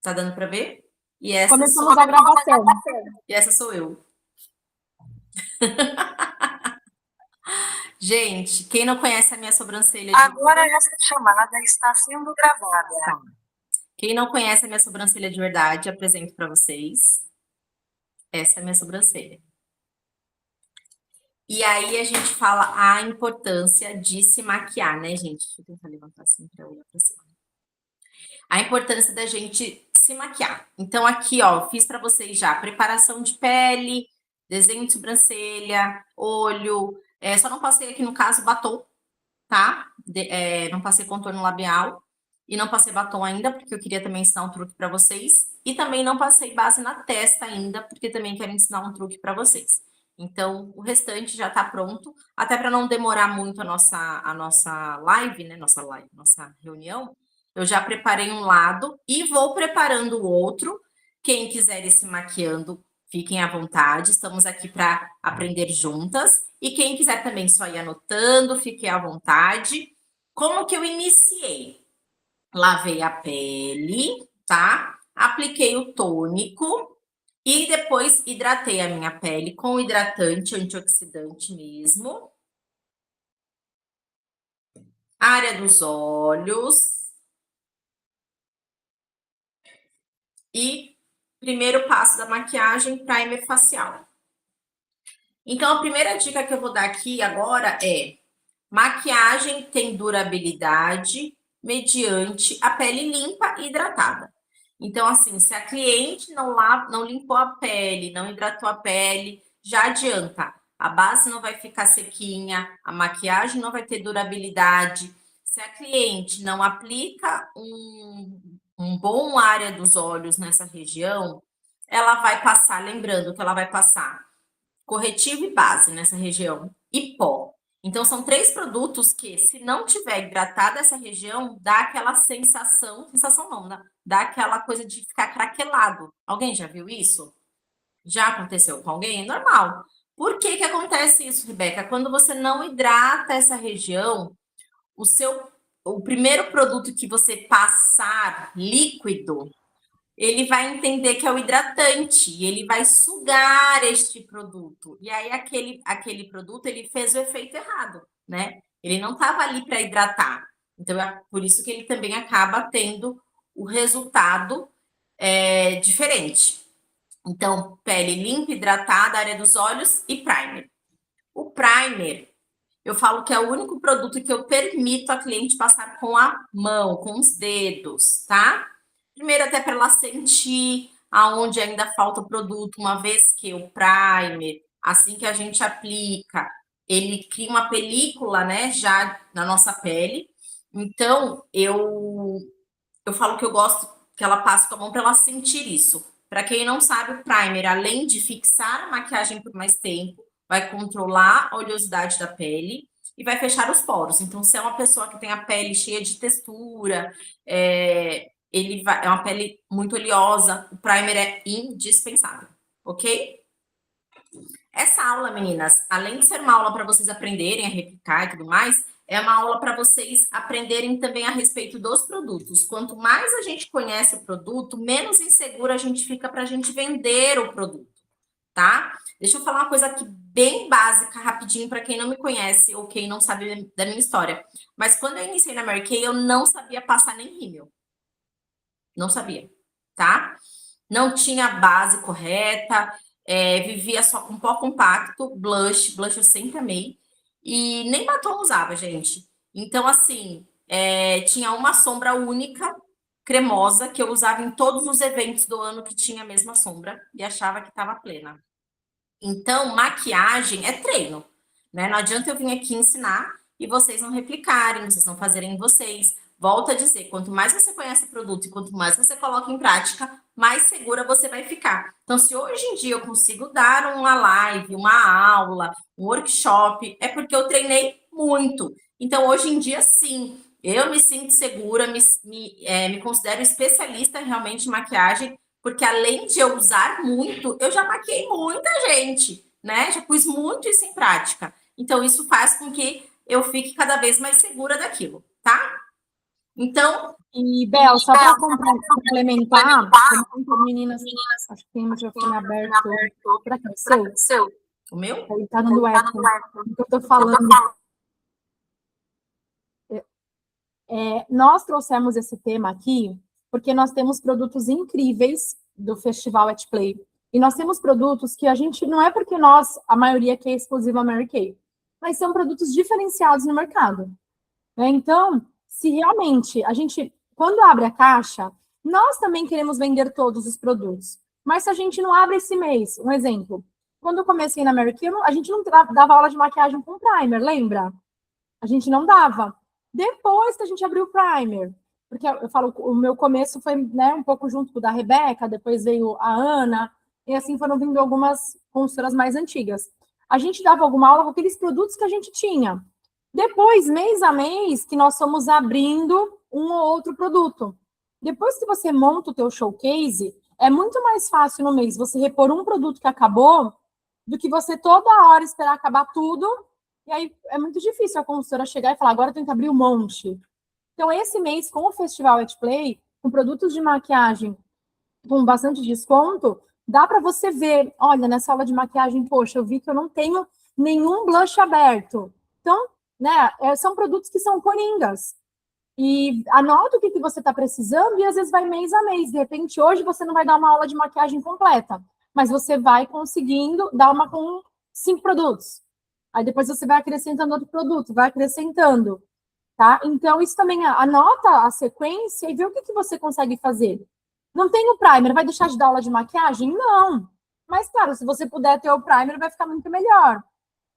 Tá dando para ver? E essa Começamos a gravação. E essa sou eu. Gente, quem não conhece a minha sobrancelha de... Agora esta chamada está sendo gravada. Tá. Quem não conhece a minha sobrancelha de verdade, apresento para vocês. Essa é a minha sobrancelha. E aí a gente fala a importância de se maquiar, né, gente? Deixa eu tentar levantar assim para olhar para cima. A importância da gente se maquiar. Então aqui, ó, fiz para vocês já preparação de pele, desenho de sobrancelha, olho. Só não passei aqui no caso batom, tá? Não passei contorno labial e não passei batom ainda, porque eu queria também ensinar um truque para vocês. E também não passei base na testa ainda, porque também quero ensinar um truque para vocês. Então, o restante já tá pronto, até para não demorar muito a nossa live, né? Nossa reunião. Eu já preparei um lado e vou preparando o outro. Quem quiser ir se maquiando, fiquem à vontade. Estamos aqui para aprender juntas. E quem quiser também só ir anotando, fique à vontade. Como que eu iniciei? Lavei a pele, tá? Apliquei o tônico e depois hidratei a minha pele com hidratante antioxidante mesmo. Área dos olhos. E primeiro passo da maquiagem, primer facial. Então, a primeira dica que eu vou dar aqui agora é: maquiagem tem durabilidade mediante a pele limpa e hidratada. Então, assim, se a cliente não limpou a pele, não hidratou a pele, já adianta. A base não vai ficar sequinha, a maquiagem não vai ter durabilidade. Se a cliente não aplica um bom área dos olhos nessa região, ela vai passar, lembrando que ela vai passar corretivo e base nessa região e pó. Então, são três produtos que, se não tiver hidratada essa região, dá aquela sensação não, dá aquela coisa de ficar craquelado. Alguém já viu isso? Já aconteceu com alguém? É normal. Por que que acontece isso, Rebeca? Quando você não hidrata essa região, o primeiro produto que você passar líquido, ele vai entender que é o hidratante e ele vai sugar este produto. E aí aquele produto ele fez o efeito errado, né? Ele não estava ali para hidratar. Então é por isso que ele também acaba tendo o resultado diferente. Então, pele limpa, hidratada, área dos olhos e primer. O primer, eu falo que é o único produto que eu permito a cliente passar com a mão, com os dedos, tá? Primeiro, até para ela sentir aonde ainda falta o produto, uma vez que o primer, assim que a gente aplica, ele cria uma película, né, já na nossa pele. Então, eu falo que eu gosto que ela passe com a mão para ela sentir isso. Para quem não sabe, o primer, além de fixar a maquiagem por mais tempo, vai controlar a oleosidade da pele e vai fechar os poros. Então, se é uma pessoa que tem a pele cheia de textura, é uma pele muito oleosa, o primer é indispensável, ok? Essa aula, meninas, além de ser uma aula para vocês aprenderem a replicar e tudo mais, é uma aula para vocês aprenderem também a respeito dos produtos. Quanto mais a gente conhece o produto, menos insegura a gente fica para a gente vender o produto, tá? Deixa eu falar uma coisa aqui bem básica, rapidinho, para quem não me conhece ou quem não sabe da minha história. Mas quando eu iniciei na Mary Kay, eu não sabia passar nem rímel. Não sabia, tá? Não tinha a base correta, vivia só com pó compacto, blush eu sempre amei, e nem batom usava, gente. Então, assim, tinha uma sombra única, cremosa, que eu usava em todos os eventos do ano que tinha a mesma sombra, e achava que estava plena. Então, maquiagem é treino, né? Não adianta eu vir aqui ensinar e vocês não replicarem, vocês não fazerem em vocês. Volto a dizer, quanto mais você conhece o produto e quanto mais você coloca em prática, mais segura você vai ficar. Então, se hoje em dia eu consigo dar uma live, uma aula, um workshop, é porque eu treinei muito. Então, hoje em dia, sim, eu me sinto segura, me considero especialista realmente em maquiagem, porque além de eu usar muito, eu já maquiei muita gente, né? Já pus muito isso em prática. Então, isso faz com que eu fique cada vez mais segura daquilo, tá? Então, E, Bel, só para complementar, como as meninas, acho que tem o microfone aberto. Será que é o seu? o meu? Ele está dando eco. O que eu estou falando. Nós trouxemos esse tema aqui porque nós temos produtos incríveis do Festival at Play. E nós temos produtos que a gente, não é porque a maioria que é exclusiva Mary Kay, mas são produtos diferenciados no mercado. Né? Então, se realmente a gente, quando abre a caixa, nós também queremos vender todos os produtos. Mas se a gente não abre esse mês, um exemplo, quando eu comecei na Mary Kay, a gente não dava aula de maquiagem com primer, lembra? A gente não dava. Depois que a gente abriu o primer, porque eu falo, o meu começo foi, né, um pouco junto com o da Rebeca, depois veio a Ana, e assim foram vindo algumas consultoras mais antigas. A gente dava alguma aula com aqueles produtos que a gente tinha. Depois, mês a mês, que nós fomos abrindo um ou outro produto. Depois que você monta o teu showcase, é muito mais fácil no mês você repor um produto que acabou do que você toda hora esperar acabar tudo. E aí é muito difícil a consultora chegar e falar, agora tem que abrir um monte. Então, esse mês, com o Festival at Play, com produtos de maquiagem com bastante desconto, dá para você ver, olha, nessa aula de maquiagem, poxa, eu vi que eu não tenho nenhum blush aberto. Então, né, são produtos que são coringas. E anota o que você está precisando e às vezes vai mês a mês. De repente, hoje você não vai dar uma aula de maquiagem completa, mas você vai conseguindo dar uma com 5 produtos. Aí depois você vai acrescentando outro produto, vai acrescentando, tá? Então, isso também, anota a sequência e vê o que você consegue fazer. Não tem o primer, vai deixar de dar aula de maquiagem? Não. Mas, claro, se você puder ter o primer, vai ficar muito melhor.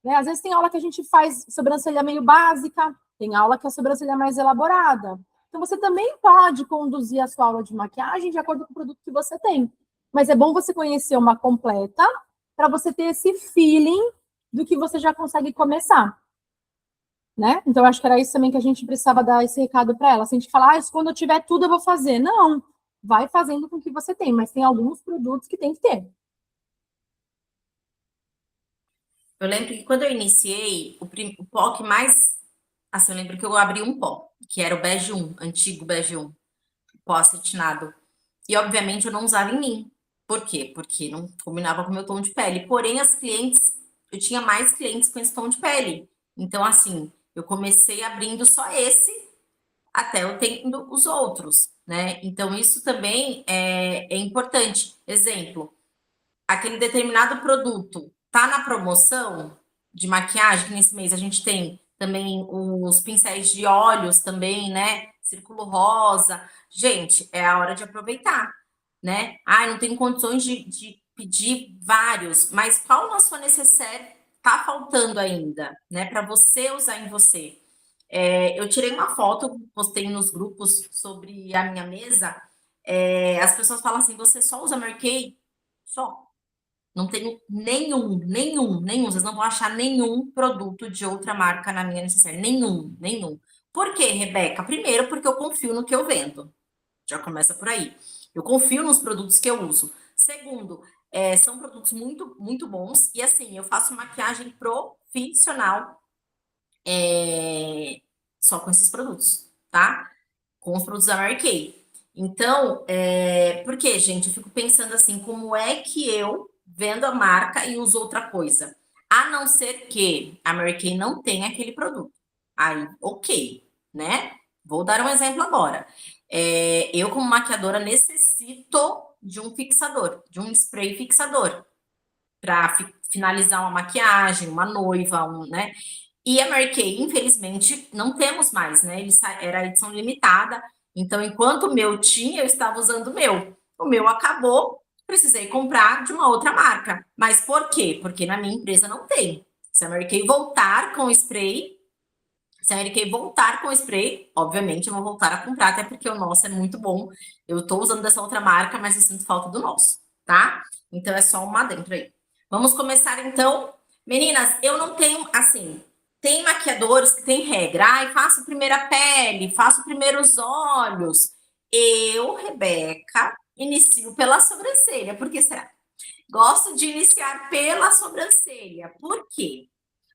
Né? Às vezes tem aula que a gente faz sobrancelha meio básica, tem aula que a sobrancelha é mais elaborada. Então, você também pode conduzir a sua aula de maquiagem de acordo com o produto que você tem. Mas é bom você conhecer uma completa para você ter esse feeling do que você já consegue começar. Né? Então, acho que era isso também que a gente precisava dar esse recado para ela. Se a gente falar, quando eu tiver tudo, eu vou fazer. Não, vai fazendo com o que você tem, mas tem alguns produtos que tem que ter. Eu lembro que quando eu iniciei, o pó que mais... Assim, eu lembro que eu abri um pó, que era o Bege 1, antigo Bege 1, pó acetinado. E, obviamente, eu não usava em mim. Por quê? Porque não combinava com o meu tom de pele. Porém, as clientes... Eu tinha mais clientes com esse tom de pele. Então, assim, eu comecei abrindo só esse, até eu tendo os outros, né? Então, isso também é importante. Exemplo, aquele determinado produto tá na promoção de maquiagem, que nesse mês a gente tem também os pincéis de olhos também, né? Círculo rosa. Gente, é a hora de aproveitar, né? Ai, não tenho condições de pedir vários, mas qual na sua necessaire tá faltando ainda, né? Para você usar em você. Eu tirei uma foto, postei nos grupos sobre a minha mesa. As pessoas falam assim: você só usa Mary Kay? Só. Não tenho nenhum. Vocês não vão achar nenhum produto de outra marca na minha necessaire. Nenhum. Por quê, Rebeca? Primeiro, porque eu confio no que eu vendo. Já começa por aí. Eu confio nos produtos que eu uso. Segundo, são produtos muito, muito bons. E assim, eu faço maquiagem profissional só com esses produtos, tá? Com os produtos da Mary Kay. Então, por quê, gente? Eu fico pensando assim, como é que eu vendo a marca e uso outra coisa? A não ser que a Mary Kay não tenha aquele produto. Aí, ok, né? Vou dar um exemplo agora. Eu, como maquiadora, necessito de um fixador, de um spray fixador, para finalizar uma maquiagem, uma noiva, né? E a Mary Kay, infelizmente, não temos mais, né? Era a edição limitada. Então, enquanto o meu tinha, eu estava usando o meu. O meu acabou, precisei comprar de uma outra marca. Mas por quê? Porque na minha empresa não tem. Se a Mary Kay voltar com spray, obviamente eu vou voltar a comprar, até porque o nosso é muito bom. Eu estou usando dessa outra marca, mas eu sinto falta do nosso, tá? Então é só uma dentro aí. Vamos começar então. Meninas, eu não tenho, assim, tem maquiadores que têm regra. Ai, faço primeiro a pele, faço primeiro os olhos. Eu, Rebeca, inicio pela sobrancelha. Por que será? Gosto de iniciar pela sobrancelha. Por quê?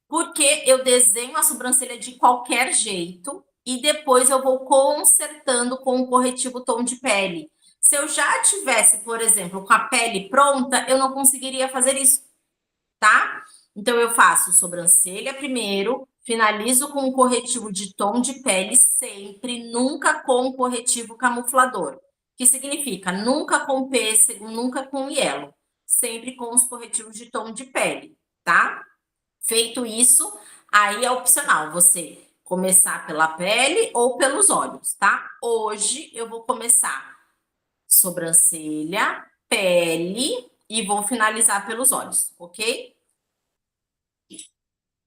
Porque eu desenho a sobrancelha de qualquer jeito e depois eu vou consertando com o corretivo tom de pele. Se eu já tivesse, por exemplo, com a pele pronta, eu não conseguiria fazer isso, tá? Então, eu faço sobrancelha primeiro, finalizo com um corretivo de tom de pele sempre, nunca com corretivo camuflador. Que significa nunca com pêssego, nunca com yellow. Sempre com os corretivos de tom de pele, tá? Feito isso, aí é opcional você começar pela pele ou pelos olhos, tá? Hoje eu vou começar sobrancelha, pele e vou finalizar pelos olhos, ok?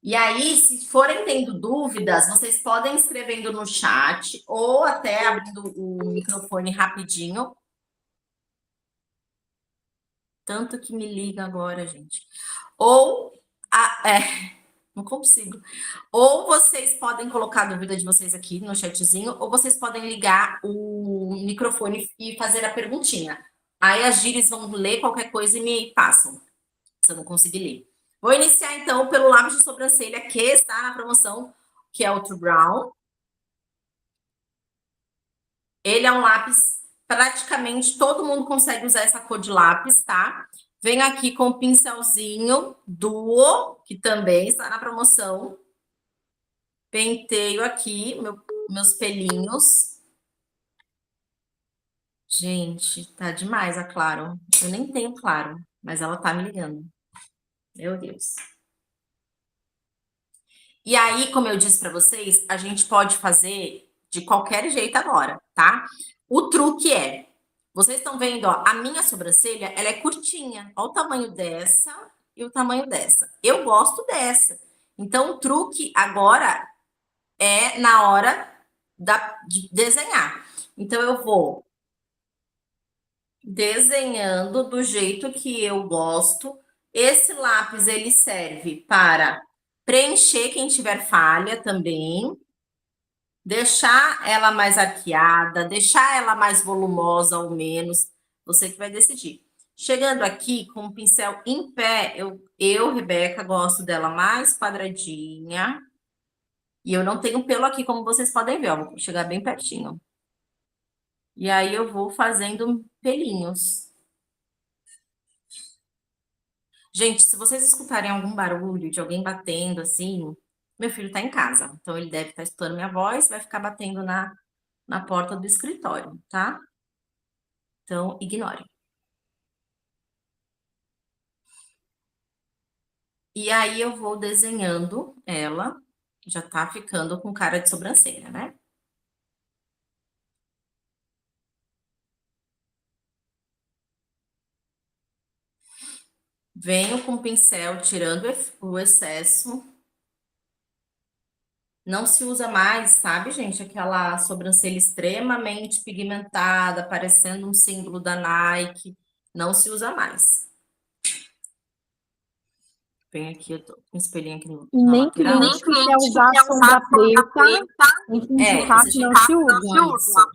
E aí, se forem tendo dúvidas, vocês podem escrevendo no chat ou até abrindo o microfone rapidinho. Tanto que me liga agora, gente. Ou não consigo. Ou vocês podem colocar a dúvida de vocês aqui no chatzinho, ou vocês podem ligar o microfone e fazer a perguntinha. Aí as gírias vão ler qualquer coisa e me passam, se eu não conseguir ler. Vou iniciar, então, pelo lápis de sobrancelha, que está na promoção, que é o True Brown. Ele é um lápis, praticamente todo mundo consegue usar essa cor de lápis, tá? Venho aqui com o pincelzinho Duo, que também está na promoção. Penteio aqui meus pelinhos. Gente, tá demais a Claro. Eu nem tenho Claro, mas ela tá me ligando. Meu Deus. E aí, como eu disse para vocês, a gente pode fazer de qualquer jeito agora, tá? O truque é, vocês estão vendo, ó, a minha sobrancelha, ela é curtinha. Olha o tamanho dessa e o tamanho dessa. Eu gosto dessa. Então, o truque agora é na hora de desenhar. Então, eu vou desenhando do jeito que eu gosto. Esse lápis, ele serve para preencher quem tiver falha também, deixar ela mais arqueada, deixar ela mais volumosa ou menos, você que vai decidir. Chegando aqui com o pincel em pé, Rebeca, gosto dela mais quadradinha. E eu não tenho pelo aqui, como vocês podem ver, ó, vou chegar bem pertinho. E aí eu vou fazendo pelinhos. Gente, se vocês escutarem algum barulho de alguém batendo assim, meu filho tá em casa. Então ele deve estar escutando minha voz, vai ficar batendo na porta do escritório, tá? Então, ignore. E aí eu vou desenhando ela, já tá ficando com cara de sobrancelha, né? Venho com o pincel tirando o excesso. Não se usa mais, sabe, gente? Aquela sobrancelha extremamente pigmentada, parecendo um símbolo da Nike. Não se usa mais. Vem aqui, eu tô com um espelhinho aqui na Nem lateral. cliente que quer usar sombra preta, tem que indicar que não se usa.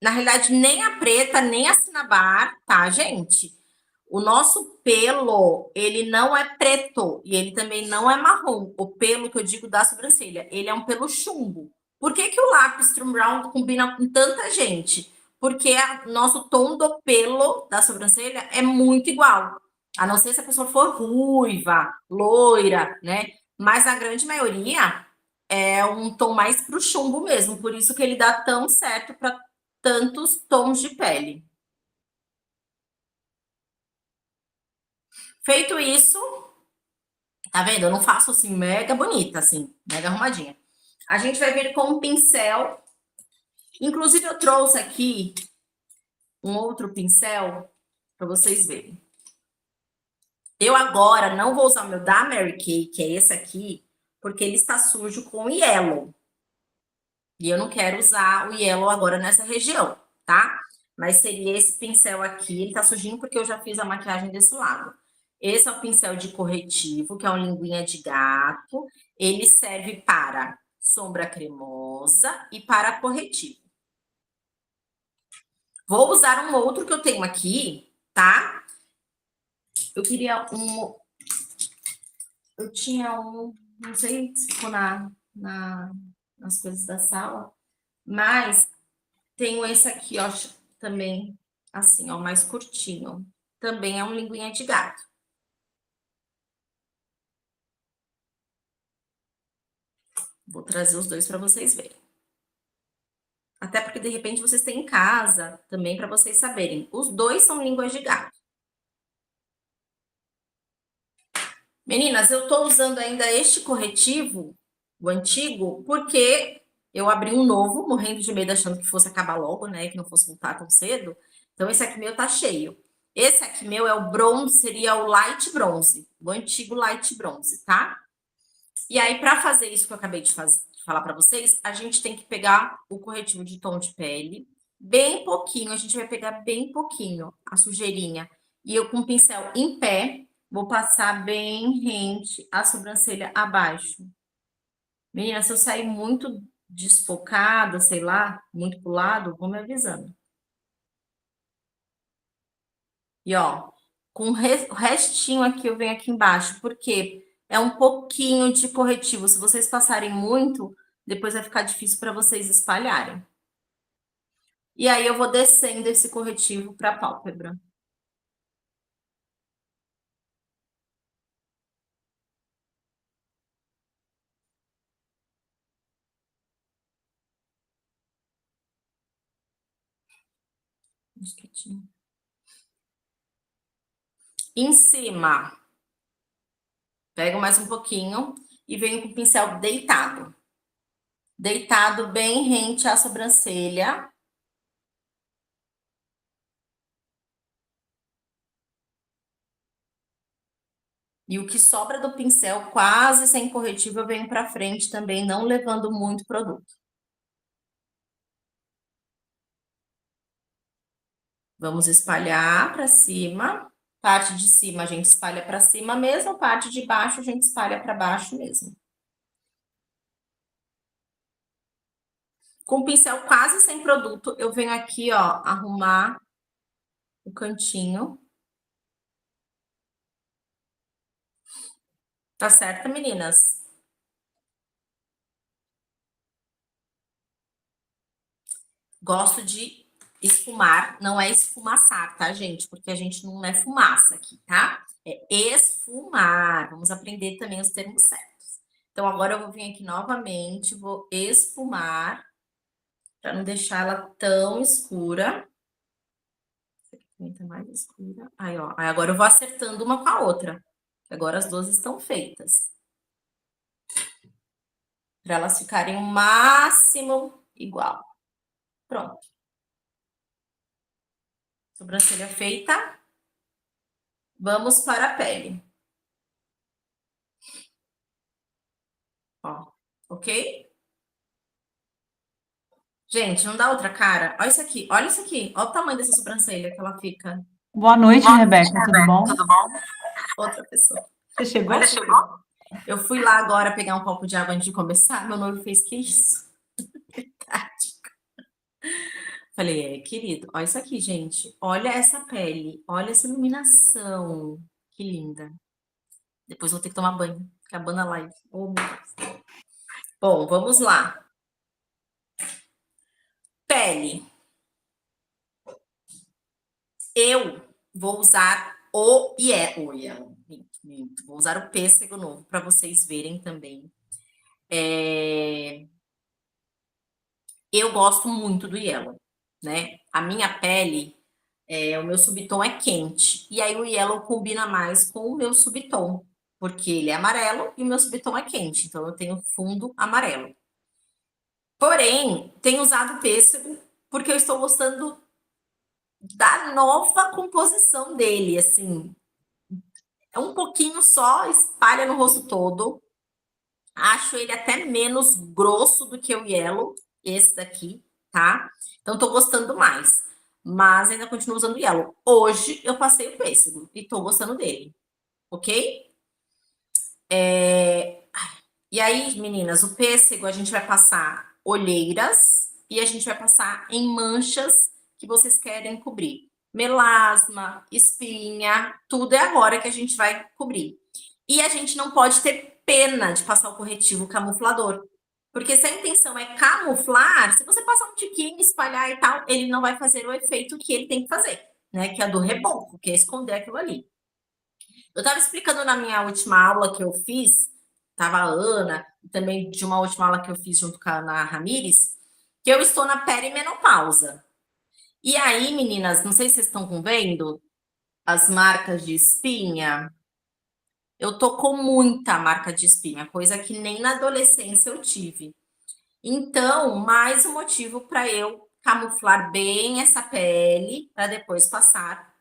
Na realidade, nem a preta, nem a Cinnabar, tá, gente? O nosso pelo, ele não é preto e ele também não é marrom. O pelo que eu digo da sobrancelha, ele é um pelo chumbo. Por que que o lápis Trum Brown combina com tanta gente? Porque nosso tom do pelo da sobrancelha é muito igual. A não ser se a pessoa for ruiva, loira, né? Mas a grande maioria é um tom mais pro chumbo mesmo. Por isso que ele dá tão certo para tantos tons de pele. Feito isso, tá vendo? Eu não faço assim mega bonita, assim, mega arrumadinha. A gente vai vir com um pincel. Inclusive, eu trouxe aqui um outro pincel para vocês verem. Eu agora não vou usar o meu da Mary Kay, que é esse aqui, porque ele está sujo com yellow. E eu não quero usar o yellow agora nessa região, tá? Mas seria esse pincel aqui, ele tá sujinho porque eu já fiz a maquiagem desse lado. Esse é o pincel de corretivo, que é um linguinha de gato. Ele serve para sombra cremosa e para corretivo. Vou usar um outro que eu tenho aqui, tá? Eu queria um... Eu tinha um... Não sei se ficou nas coisas da sala. Mas tenho esse aqui, ó, também, assim, ó, mais curtinho. Também é um linguinha de gato. Vou trazer os dois para vocês verem. Até porque, de repente, vocês têm em casa também para vocês saberem. Os dois são línguas de gato. Meninas, eu tô usando ainda este corretivo, o antigo, porque eu abri um novo, morrendo de medo, achando que fosse acabar logo, né? Que não fosse voltar tão cedo. Então, esse aqui meu tá cheio. Esse aqui meu é o bronze, seria o light bronze, o antigo light bronze, tá? E aí, para fazer isso que eu acabei de falar para vocês, a gente tem que pegar o corretivo de tom de pele, bem pouquinho, a gente vai pegar bem pouquinho a sujeirinha. E eu com o pincel em pé, vou passar bem rente a sobrancelha abaixo. Menina, se eu sair muito desfocada, sei lá, muito pro lado, vou me avisando. E ó, com o restinho aqui, eu venho aqui embaixo, porque é um pouquinho de corretivo. Se vocês passarem muito, depois vai ficar difícil para vocês espalharem. E aí eu vou descendo esse corretivo para a pálpebra. Em cima, pego mais um pouquinho e venho com o pincel deitado. Deitado bem rente à sobrancelha. E o que sobra do pincel, quase sem corretivo, eu venho para frente também, não levando muito produto. Vamos espalhar para cima. Parte de cima a gente espalha para cima mesmo, parte de baixo a gente espalha para baixo mesmo. Com o pincel quase sem produto, eu venho aqui, ó, arrumar o cantinho. Tá certo, meninas? Gosto de esfumar, não é esfumaçar, tá, gente? Porque a gente não é fumaça aqui, tá? É esfumar. Vamos aprender também os termos certos. Então, agora eu vou vir aqui novamente, vou esfumar, para não deixar ela tão escura. Tá mais escura. Aí, ó. Aí agora eu vou acertando uma com a outra. Agora as duas estão feitas. Para elas ficarem o máximo igual. Pronto. Sobrancelha feita. Vamos para a pele. Ó, ok? Gente, não dá outra cara? Olha isso aqui, olha isso aqui. Olha o tamanho dessa sobrancelha que ela fica. Boa noite, Rebeca. Tudo bom? Tudo bom? Outra pessoa. Você chegou? Olha, chegou? Eu fui lá agora pegar um copo de água antes de começar. Meu noivo fez, que isso? Tática. Falei, querido, olha isso aqui, gente. Olha essa pele, olha essa iluminação. Que linda. Depois vou ter que tomar banho, acabando a live. Oh, meu Deus. Bom, vamos lá. Pele. Eu vou usar o Yellow. Minto. Vou usar o pêssego novo para vocês verem também. Eu gosto muito do Yellow, né? A minha pele, o meu subtom é quente. E aí o Yellow combina mais com o meu subtom, porque ele é amarelo e o meu subtom é quente. Então eu tenho fundo amarelo. Porém, tenho usado pêssego porque eu estou gostando da nova composição dele, assim. É um pouquinho só, espalha no rosto todo. Acho ele até menos grosso do que o Yellow, esse daqui, tá? Então, tô gostando mais. Mas ainda continuo usando o Yellow. Hoje, eu passei o pêssego e tô gostando dele, ok? E aí, meninas, o pêssego a gente vai passar olheiras e a gente vai passar em manchas que vocês querem cobrir. Melasma, espinha, tudo é agora que a gente vai cobrir. E a gente não pode ter pena de passar o corretivo camuflador, Porque se a intenção é camuflar, se você passar um tiquinho, espalhar e tal, ele não vai fazer o efeito que ele tem que fazer, né? Que é do reboco, que é esconder aquilo ali. Eu estava explicando na minha última aula que eu fiz, estava a Ana, e também de uma última aula que eu fiz junto com a Ana Ramires, que eu estou na perimenopausa. E aí, meninas, não sei se vocês estão vendo as marcas de espinha. Eu tô com muita marca de espinha, coisa que nem na adolescência eu tive. Então, mais um motivo para eu camuflar bem essa pele para depois passar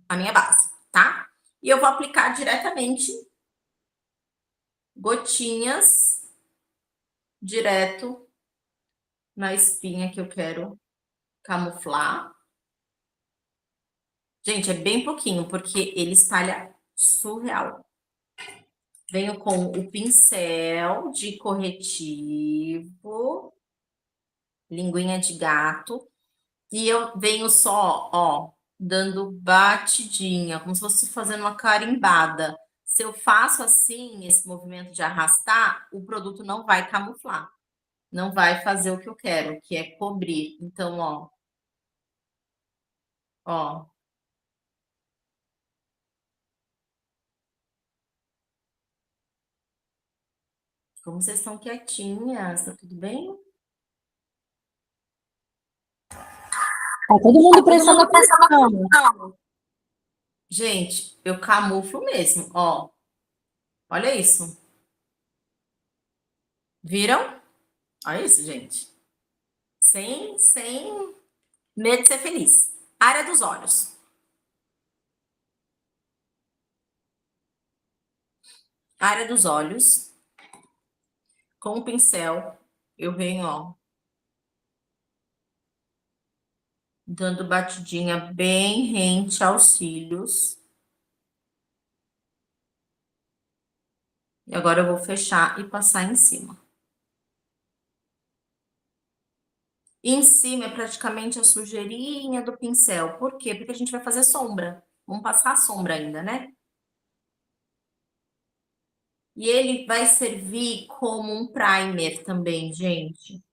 a minha base, tá? E eu vou aplicar diretamente gotinhas direto na espinha que eu quero camuflar. Gente, é bem pouquinho, porque ele espalha surreal. Venho com o pincel de corretivo, linguinha de gato, e eu venho só, ó, dando batidinha, como se fosse fazendo uma carimbada. Se eu faço assim, esse movimento de arrastar, o produto não vai camuflar, não vai fazer o que eu quero, que é cobrir. Então, ó, como vocês estão quietinhas, tá tudo bem? Tá todo mundo prestando atenção. Gente, eu camuflo mesmo, ó. Olha isso. Viram? Olha isso, gente. Sem medo de ser feliz. Área dos olhos. Área dos olhos. Com o pincel, eu venho, ó, dando batidinha bem rente aos cílios. E agora eu vou fechar e passar em cima. E em cima é praticamente a sujeirinha do pincel. Por quê? Porque a gente vai fazer sombra. Vamos passar a sombra ainda, né? E ele vai servir como um primer também, gente.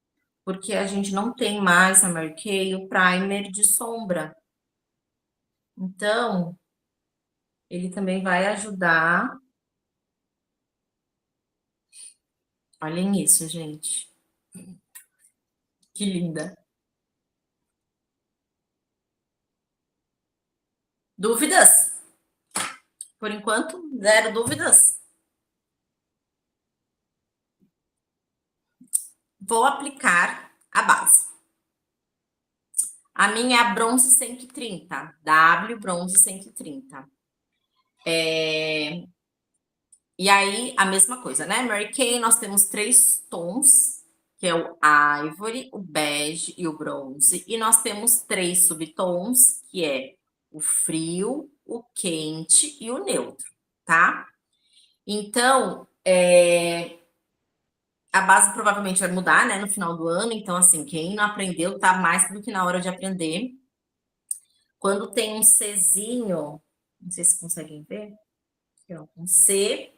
Porque a gente não tem mais na Mary Kay o primer de sombra. Então, ele também vai ajudar. Olhem isso, gente. Que linda. Dúvidas? Por enquanto, zero dúvidas. Vou aplicar a base. A minha é a bronze 130, W bronze 130. E aí, a mesma coisa, né? Mary Kay, nós temos 3 tons, que é o ivory, o bege e o bronze. E nós temos 3 subtons, que é o frio, o quente e o neutro, tá? Então, a base provavelmente vai mudar, né, no final do ano. Então, assim, quem não aprendeu, tá mais do que na hora de aprender. Quando tem um Czinho, não sei se conseguem ver, aqui, ó, um C,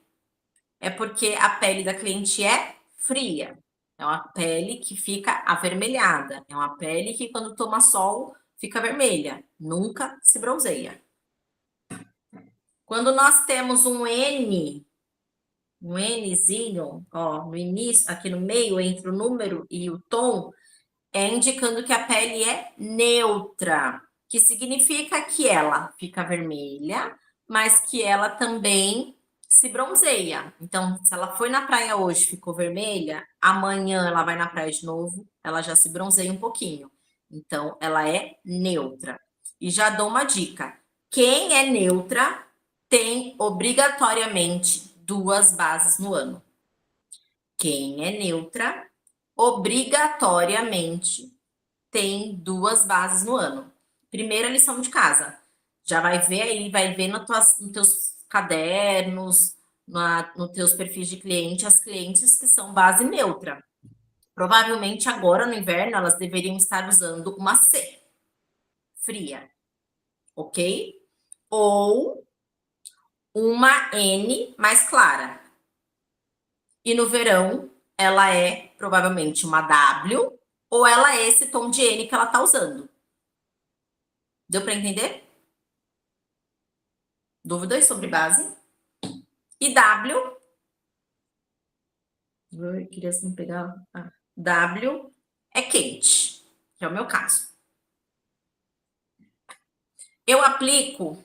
é porque a pele da cliente é fria. É uma pele que fica avermelhada. É uma pele que, quando toma sol, fica vermelha. Nunca se bronzeia. Quando nós temos um Nzinho, ó, no início, aqui no meio, entre o número e o tom, é indicando que a pele é neutra, que significa que ela fica vermelha, mas que ela também se bronzeia. Então, se ela foi na praia hoje, ficou vermelha, amanhã ela vai na praia de novo, ela já se bronzeia um pouquinho. Então, ela é neutra. E já dou uma dica: quem é neutra tem obrigatoriamente 2 bases no ano. Quem é neutra, obrigatoriamente tem 2 bases no ano. Primeira lição de casa. Já vai ver aí, vai ver nos teus cadernos, nos teus perfis de cliente, as clientes que são base neutra. Provavelmente agora no inverno elas deveriam estar usando uma C, fria, ok? Ou uma N mais clara. E no verão, ela é provavelmente uma W ou ela é esse tom de N que ela tá usando. Deu para entender? Dúvidas sobre base? E W. Eu queria assim pegar. W é quente, que é o meu caso. Eu aplico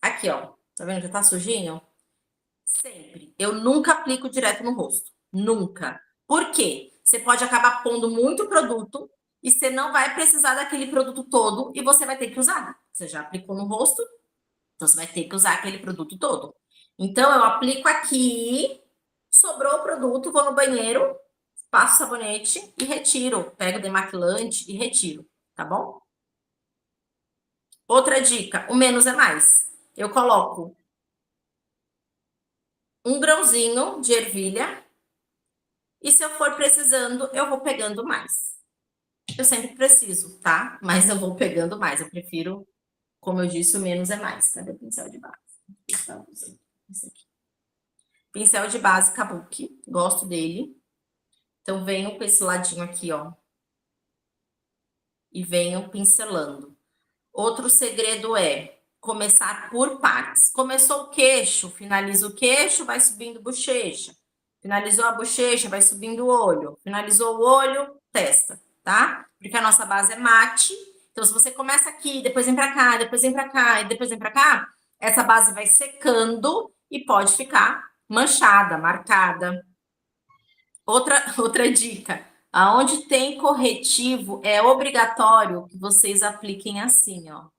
aqui, ó. Tá vendo? Já tá sujinho? Sempre. Eu nunca aplico direto no rosto. Nunca. Por quê? Você pode acabar pondo muito produto e você não vai precisar daquele produto todo e você vai ter que usar. Você já aplicou no rosto, então você vai ter que usar aquele produto todo. Então eu aplico aqui, sobrou o produto, vou no banheiro, passo sabonete e retiro. Pego o demaquilante e retiro, tá bom? Outra dica, o menos é mais. Eu coloco um grãozinho de ervilha e se eu for precisando, eu vou pegando mais. Eu sempre preciso, tá? Mas eu vou pegando mais. Eu prefiro, como eu disse, o menos é mais. Cadê o pincel de base? Esse aqui. Pincel de base Kabuki, gosto dele. Então, venho com esse ladinho aqui, ó. E venho pincelando. Outro segredo é começar por partes. Começou o queixo, finaliza o queixo, vai subindo bochecha. Finalizou a bochecha, vai subindo o olho. Finalizou o olho, testa, tá? Porque a nossa base é mate. Então, se você começa aqui, depois vem pra cá, depois vem pra cá e depois vem pra cá, essa base vai secando e pode ficar manchada, marcada. Outra dica. Aonde tem corretivo, é obrigatório que vocês apliquem assim, ó.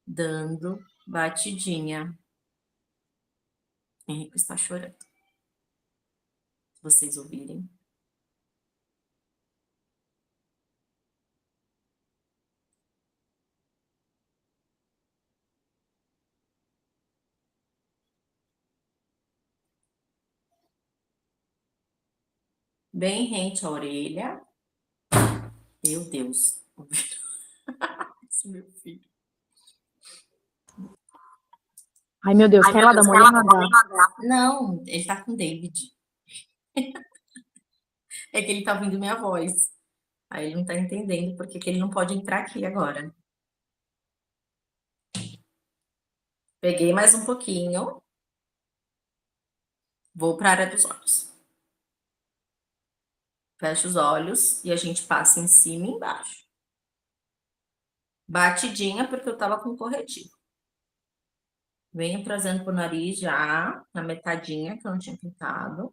Dando batidinha. Henrique está chorando. Se vocês ouvirem. Bem rente à orelha. Meu Deus. Esse meu filho. Ai, meu Deus, quer lá dar uma olhada? Não, ele tá com o David. É que ele tá ouvindo minha voz. Aí ele não tá entendendo porque que ele não pode entrar aqui agora. Peguei mais um pouquinho. Vou para a área dos olhos. Fecha os olhos e a gente passa em cima e embaixo. Batidinha porque eu tava com corretivo. Venho trazendo pro nariz já, na metadinha que eu não tinha pintado.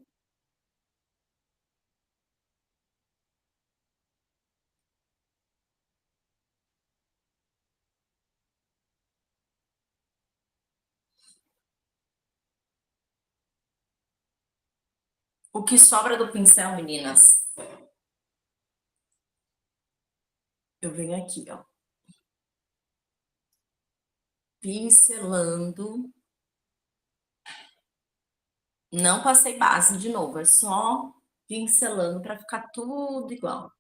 O que sobra do pincel, meninas? Eu venho aqui, ó. Pincelando. Não passei base de novo, é só pincelando para ficar tudo igual.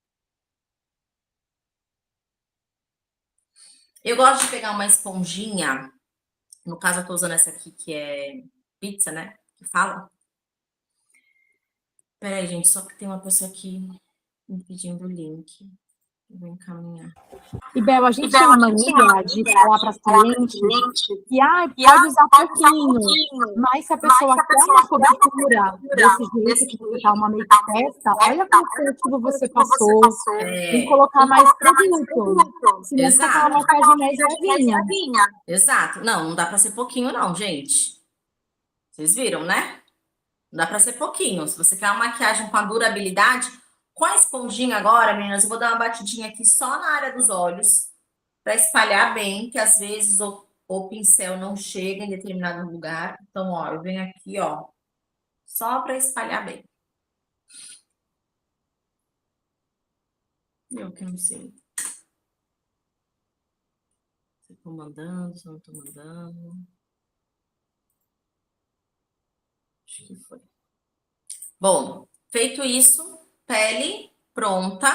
Eu gosto de pegar uma esponjinha. No caso, eu tô usando essa aqui, que é pizza, né? Que fala. Peraí, gente, só que tem uma pessoa aqui me pedindo o link. Eu vou encaminhar. E, Bel, a gente tem uma mania de falar para as clientes que pode usar pouquinho, mas se a pessoa quer uma cobertura desse jeito que você tá uma make testa, olha quanto corretivo você passou, tem que colocar mais produto, senão fica aquela maquiagem mais levinha. Exato. Não dá para ser pouquinho, não, gente. Vocês viram, né? Não dá para ser pouquinho. Se você quer uma maquiagem com a durabilidade, com a esponjinha agora, meninas, eu vou dar uma batidinha aqui só na área dos olhos, para espalhar bem, que às vezes o pincel não chega em determinado lugar. Então, ó, eu venho aqui, ó, só para espalhar bem. Eu que não sei. Se eu tô mandando, se eu não tô mandando. Acho que foi. Bom, feito isso, pele pronta.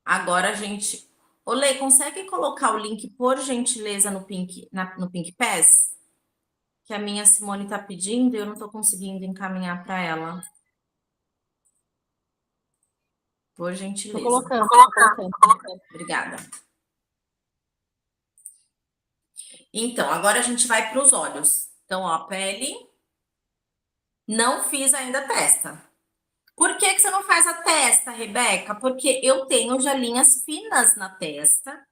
Agora a gente... Ô, Lê, consegue colocar o link, por gentileza, no Pink Pass? que a minha Simone tá pedindo e eu não tô conseguindo encaminhar para ela. Por gentileza. Tô colocando. Obrigada. Então, agora a gente vai para os olhos. Então, ó, pele. Não fiz ainda a testa. Por que você não faz a testa, Rebeca? Porque eu tenho já linhas finas na testa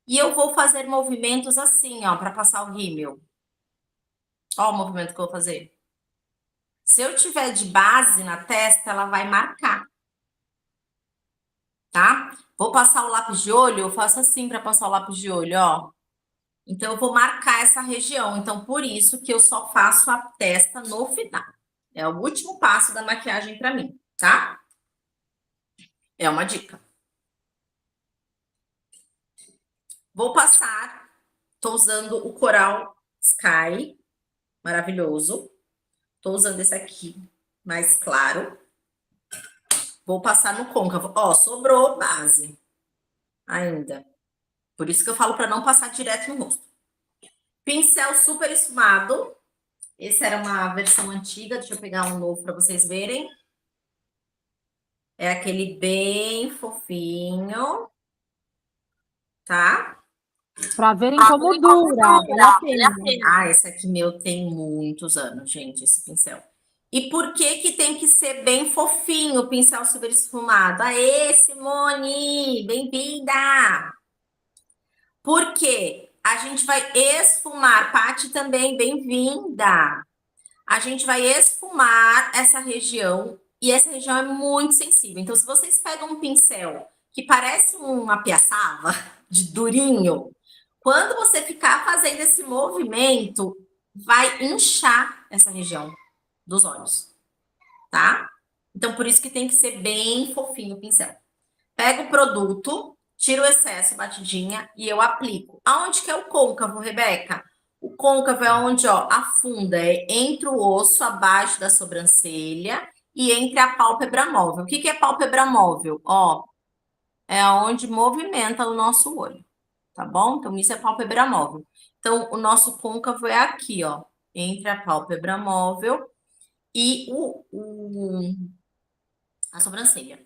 e eu vou fazer movimentos assim, ó, para passar o rímel. Ó o movimento que eu vou fazer. Se eu tiver de base na testa, ela vai marcar. Tá? Vou passar o lápis de olho, eu faço assim para passar o lápis de olho, ó. Então, eu vou marcar essa região. Então, por isso que eu só faço a testa no final. É o último passo da maquiagem para mim, tá? É uma dica. Vou passar. Tô usando o Coral Sky, maravilhoso. Tô usando esse aqui, mais claro. Vou passar no côncavo. Ó, sobrou base ainda. Por isso que eu falo para não passar direto no rosto. Pincel super esfumado. Esse era uma versão antiga. Deixa eu pegar um novo para vocês verem. É aquele bem fofinho, tá? Para verem como dura, vale a pena. Ah, esse aqui meu tem muitos anos, gente, esse pincel. E por que que tem que ser bem fofinho o pincel super esfumado? Aê, Simone, bem-vinda! Porque a gente vai esfumar, Paty também, bem-vinda! A gente vai esfumar essa região e essa região é muito sensível. Então, se vocês pegam um pincel que parece uma piaçava de durinho, quando você ficar fazendo esse movimento, vai inchar essa região dos olhos, tá? Então, por isso que tem que ser bem fofinho o pincel. Pego o produto, tiro o excesso, batidinha, e eu aplico. Aonde que é o côncavo, Rebeca? O côncavo é onde, ó, afunda, é entre o osso abaixo da sobrancelha e entre a pálpebra móvel. O que que é pálpebra móvel? Ó, é onde movimenta o nosso olho, tá bom? Então, isso é pálpebra móvel. Então, o nosso côncavo é aqui, ó, entre a pálpebra móvel e a sobrancelha.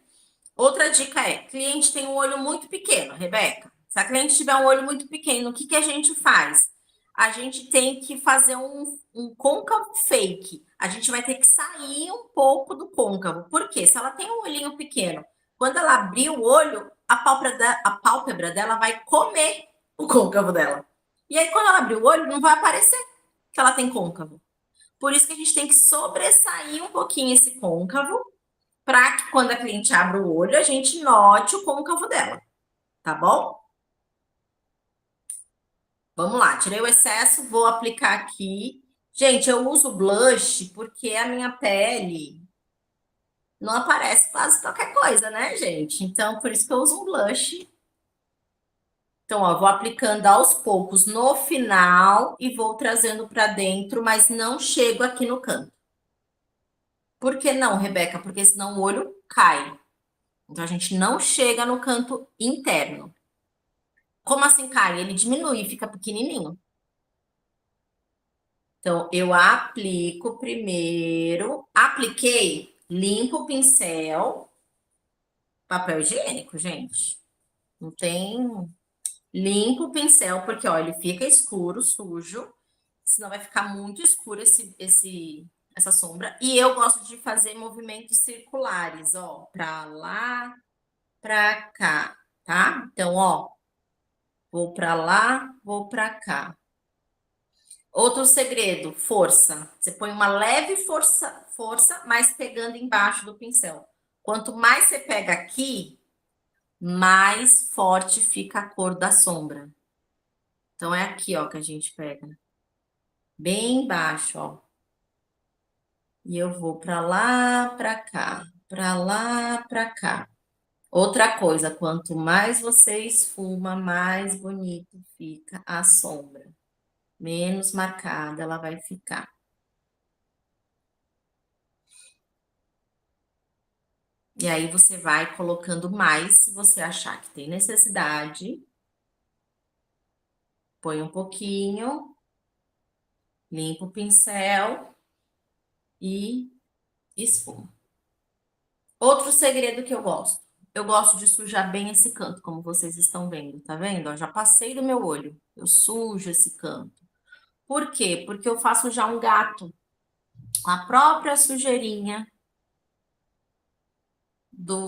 Outra dica é, cliente tem um olho muito pequeno, Rebeca. Se a cliente tiver um olho muito pequeno, o que que a gente faz? A gente tem que fazer um côncavo fake. A gente vai ter que sair um pouco do côncavo. Por quê? Se ela tem um olhinho pequeno, quando ela abrir o olho, a pálpebra dela vai comer o côncavo dela. E aí, quando ela abrir o olho, não vai aparecer que ela tem côncavo. Por isso que a gente tem que sobressair um pouquinho esse côncavo para que quando a cliente abra o olho, a gente note o côncavo dela, tá bom? Vamos lá, tirei o excesso, vou aplicar aqui. Gente, eu uso blush porque a minha pele não aparece quase qualquer coisa, né, gente? Então, por isso que eu uso um blush. Então, ó, vou aplicando aos poucos no final e vou trazendo para dentro, mas não chego aqui no canto. Por que não, Rebeca? Porque senão o olho cai. Então, a gente não chega no canto interno. Como assim cai? Ele diminui, fica pequenininho. Então, eu aplico primeiro. Apliquei, limpo o pincel. Papel higiênico, gente. Não tem. Limpo o pincel, porque, ó, ele fica escuro, sujo. Senão vai ficar muito escuro essa sombra. E eu gosto de fazer movimentos circulares, ó. Pra lá, pra cá, tá? Então, ó. Vou pra lá, vou pra cá. Outro segredo, força. Você põe uma leve força, mas pegando embaixo do pincel. Quanto mais você pega aqui, mais forte fica a cor da sombra. Então, é aqui, ó, que a gente pega. Bem embaixo, ó. E eu vou pra lá, pra cá. Pra lá, pra cá. Outra coisa, quanto mais você esfuma, mais bonito fica a sombra. Menos marcada ela vai ficar. E aí você vai colocando mais se você achar que tem necessidade. Põe um pouquinho. Limpo o pincel e esfumo. Outro segredo que eu gosto. Eu gosto de sujar bem esse canto, como vocês estão vendo, tá vendo? Ó, já passei do meu olho. Eu sujo esse canto. Por quê? Porque eu faço já um gato com a própria sujeirinha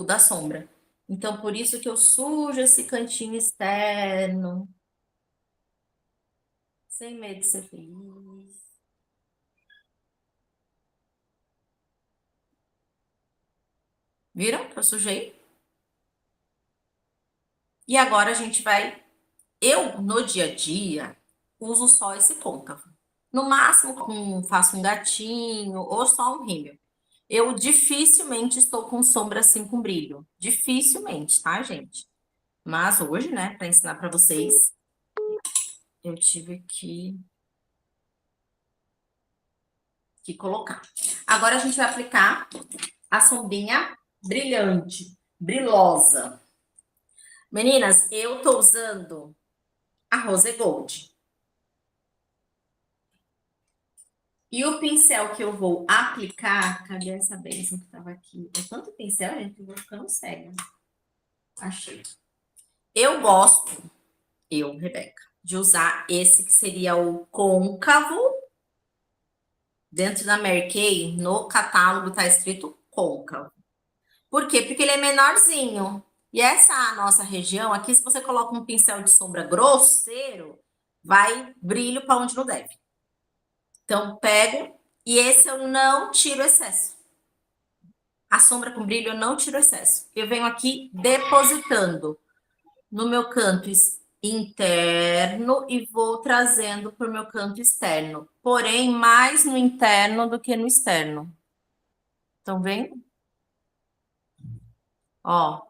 da sombra. Então, por isso que eu sujo esse cantinho externo. Sem medo de ser feliz. Viram que eu sujei? E agora a gente vai. Eu, no dia a dia, uso só esse côncavo. No máximo, faço um gatinho ou só um rímel. Eu dificilmente estou com sombra assim com brilho. Dificilmente, tá, gente? Mas hoje, né, para ensinar para vocês, eu tive que colocar. Agora a gente vai aplicar a sombrinha brilhante, brilhosa. Meninas, eu tô usando a Rose Gold. E o pincel que eu vou aplicar, cadê essa bênção que tava aqui? É tanto pincel, gente, que eu vou ficando cega. Achei. Rebeca, de usar esse que seria o côncavo. Dentro da Mary Kay, no catálogo tá escrito côncavo. Por quê? Porque ele é menorzinho. E essa nossa região aqui, se você coloca um pincel de sombra grosseiro, vai brilho para onde não deve. Então, pego e esse eu não tiro excesso. A sombra com brilho eu não tiro excesso. Eu venho aqui depositando no meu canto interno e vou trazendo para o meu canto externo. Porém, mais no interno do que no externo. Estão vendo? Ó,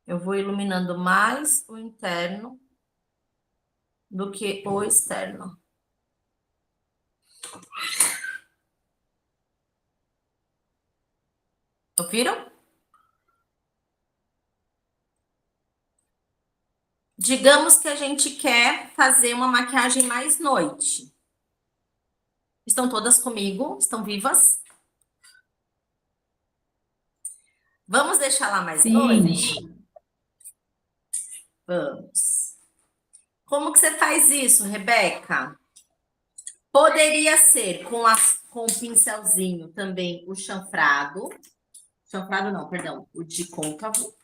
eu vou iluminando mais o interno do que o externo. Ouviram? Digamos que a gente quer fazer uma maquiagem mais noite. Estão todas comigo? Estão vivas? Vamos deixar lá mais Sim. noite? Vamos. Como que você faz isso, Rebeca? Poderia ser com o pincelzinho também o chanfrado. Chanfrado não, perdão, o de côncavo.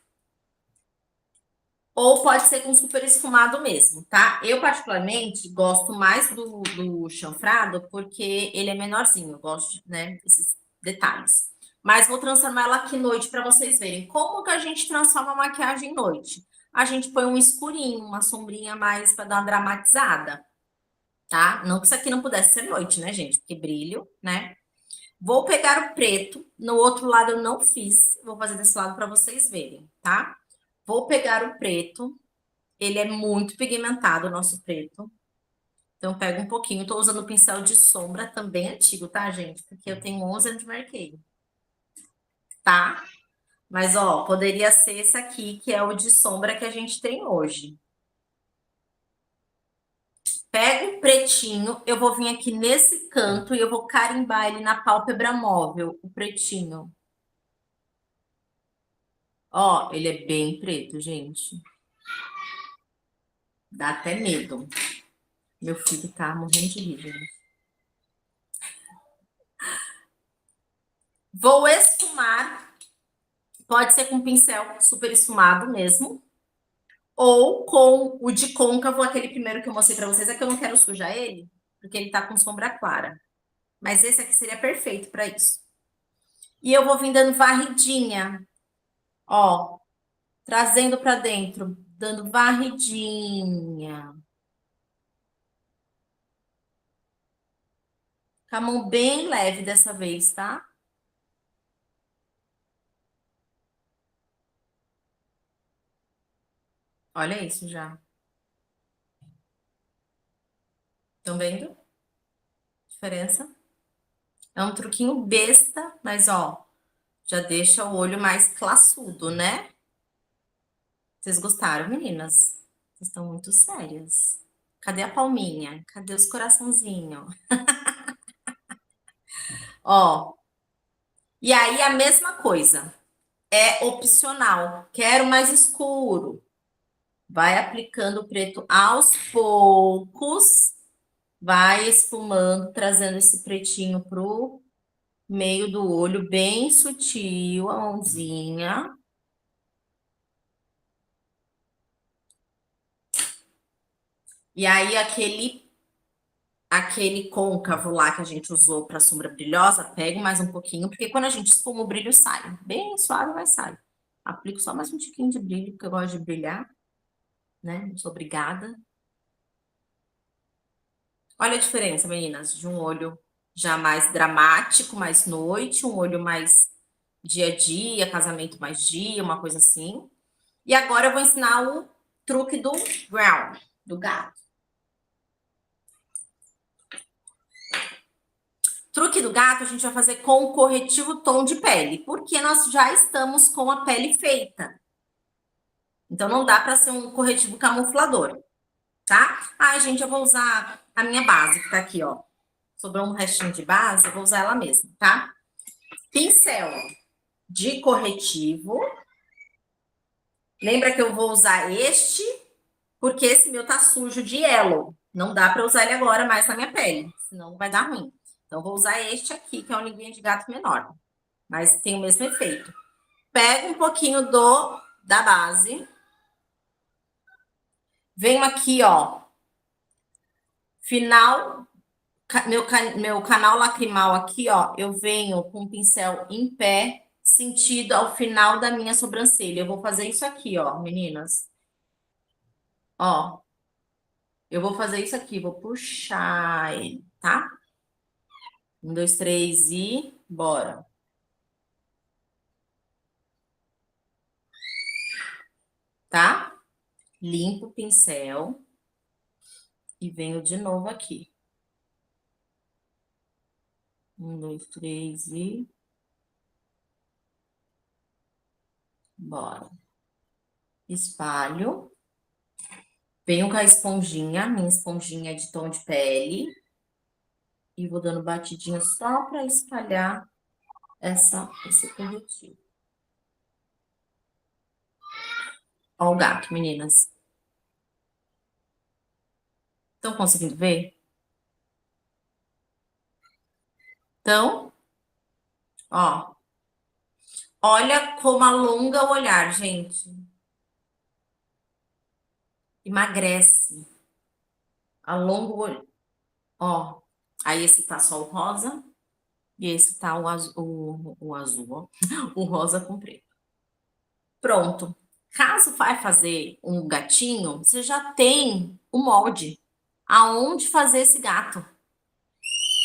Ou pode ser com super esfumado mesmo, tá? Eu, particularmente, gosto mais do chanfrado porque ele é menorzinho. Eu gosto, né, desses detalhes. Mas vou transformar ela aqui noite para vocês verem. Como que a gente transforma a maquiagem noite? A gente põe um escurinho, uma sombrinha mais para dar uma dramatizada, tá? Não que isso aqui não pudesse ser noite, né, gente? Porque brilho, né? Vou pegar o preto. No outro lado eu não fiz. Vou fazer desse lado para vocês verem, tá? Vou pegar o preto. Ele é muito pigmentado, o nosso preto. Então, pego um pouquinho. Tô usando o pincel de sombra também antigo, tá, gente? Porque eu tenho 11 anos de marquei. Tá? Mas, ó, poderia ser esse aqui, que é o de sombra que a gente tem hoje. Pego o pretinho, eu vou vir aqui nesse canto e eu vou carimbar ele na pálpebra móvel, o pretinho. Ó, ele é bem preto, gente. Dá até medo. Meu filho tá morrendo de rir, gente. Vou esfumar. Pode ser com pincel super esfumado mesmo. Ou com o de côncavo, aquele primeiro que eu mostrei pra vocês. É que eu não quero sujar ele, porque ele tá com sombra clara. Mas esse aqui seria perfeito pra isso. E eu vou vir dando varridinha. Ó, trazendo pra dentro. Dando varridinha. Com a mão bem leve dessa vez, tá? Olha isso já. Estão vendo? Diferença? É um truquinho besta, mas ó, já deixa o olho mais classudo, né? Vocês gostaram, meninas? Vocês estão muito sérias. Cadê a palminha? Cadê os coraçãozinhos? Ó, e aí a mesma coisa. É opcional. Quero mais escuro. Vai aplicando o preto aos poucos. Vai esfumando, trazendo esse pretinho pro meio do olho, bem sutil, a mãozinha. E aí, aquele côncavo lá que a gente usou para sombra brilhosa, pego mais um pouquinho, porque quando a gente esfuma, o brilho sai. Bem suave, mas sai. Aplico só mais um tiquinho de brilho, porque eu gosto de brilhar, né? Não sou obrigada. Olha a diferença, meninas, de um olho já mais dramático, mais noite, um olho mais dia a dia, casamento mais dia, uma coisa assim. E agora eu vou ensinar o truque do brown, do gato. Truque do gato a gente vai fazer com o corretivo tom de pele, porque nós já estamos com a pele feita. Então não dá para ser um corretivo camuflador, tá? Ai, gente, eu vou usar a minha base, que tá aqui, ó. Sobrou um restinho de base, eu vou usar ela mesma, tá? Pincel de corretivo. Lembra que eu vou usar este, porque esse meu tá sujo de yellow. Não dá para usar ele agora mais na minha pele, senão vai dar ruim. Então, vou usar este aqui, que é um linguinha de gato menor, mas tem o mesmo efeito. Pego um pouquinho da base. Venho aqui, ó. Final, meu canal lacrimal aqui, ó. Eu venho com o pincel em pé, sentido ao final da minha sobrancelha. Eu vou fazer isso aqui, ó, meninas. Ó. Eu vou fazer isso aqui, vou puxar ele, tá? 1, 2, 3 e bora. Tá? Limpo o pincel e venho de novo aqui. 1, 2, 3 e bora. Espalho. Venho com a esponjinha, minha esponjinha de tom de pele. E vou dando batidinha só para espalhar esse corretivo. Ó o gato, meninas. Estão conseguindo ver? Então, ó. Olha como alonga o olhar, gente. Emagrece. Alonga o olho. Ó. Aí esse tá só o rosa. E esse tá o azul, ó. O rosa com preto. Pronto. Caso vai fazer um gatinho, você já tem o molde. Aonde fazer esse gato.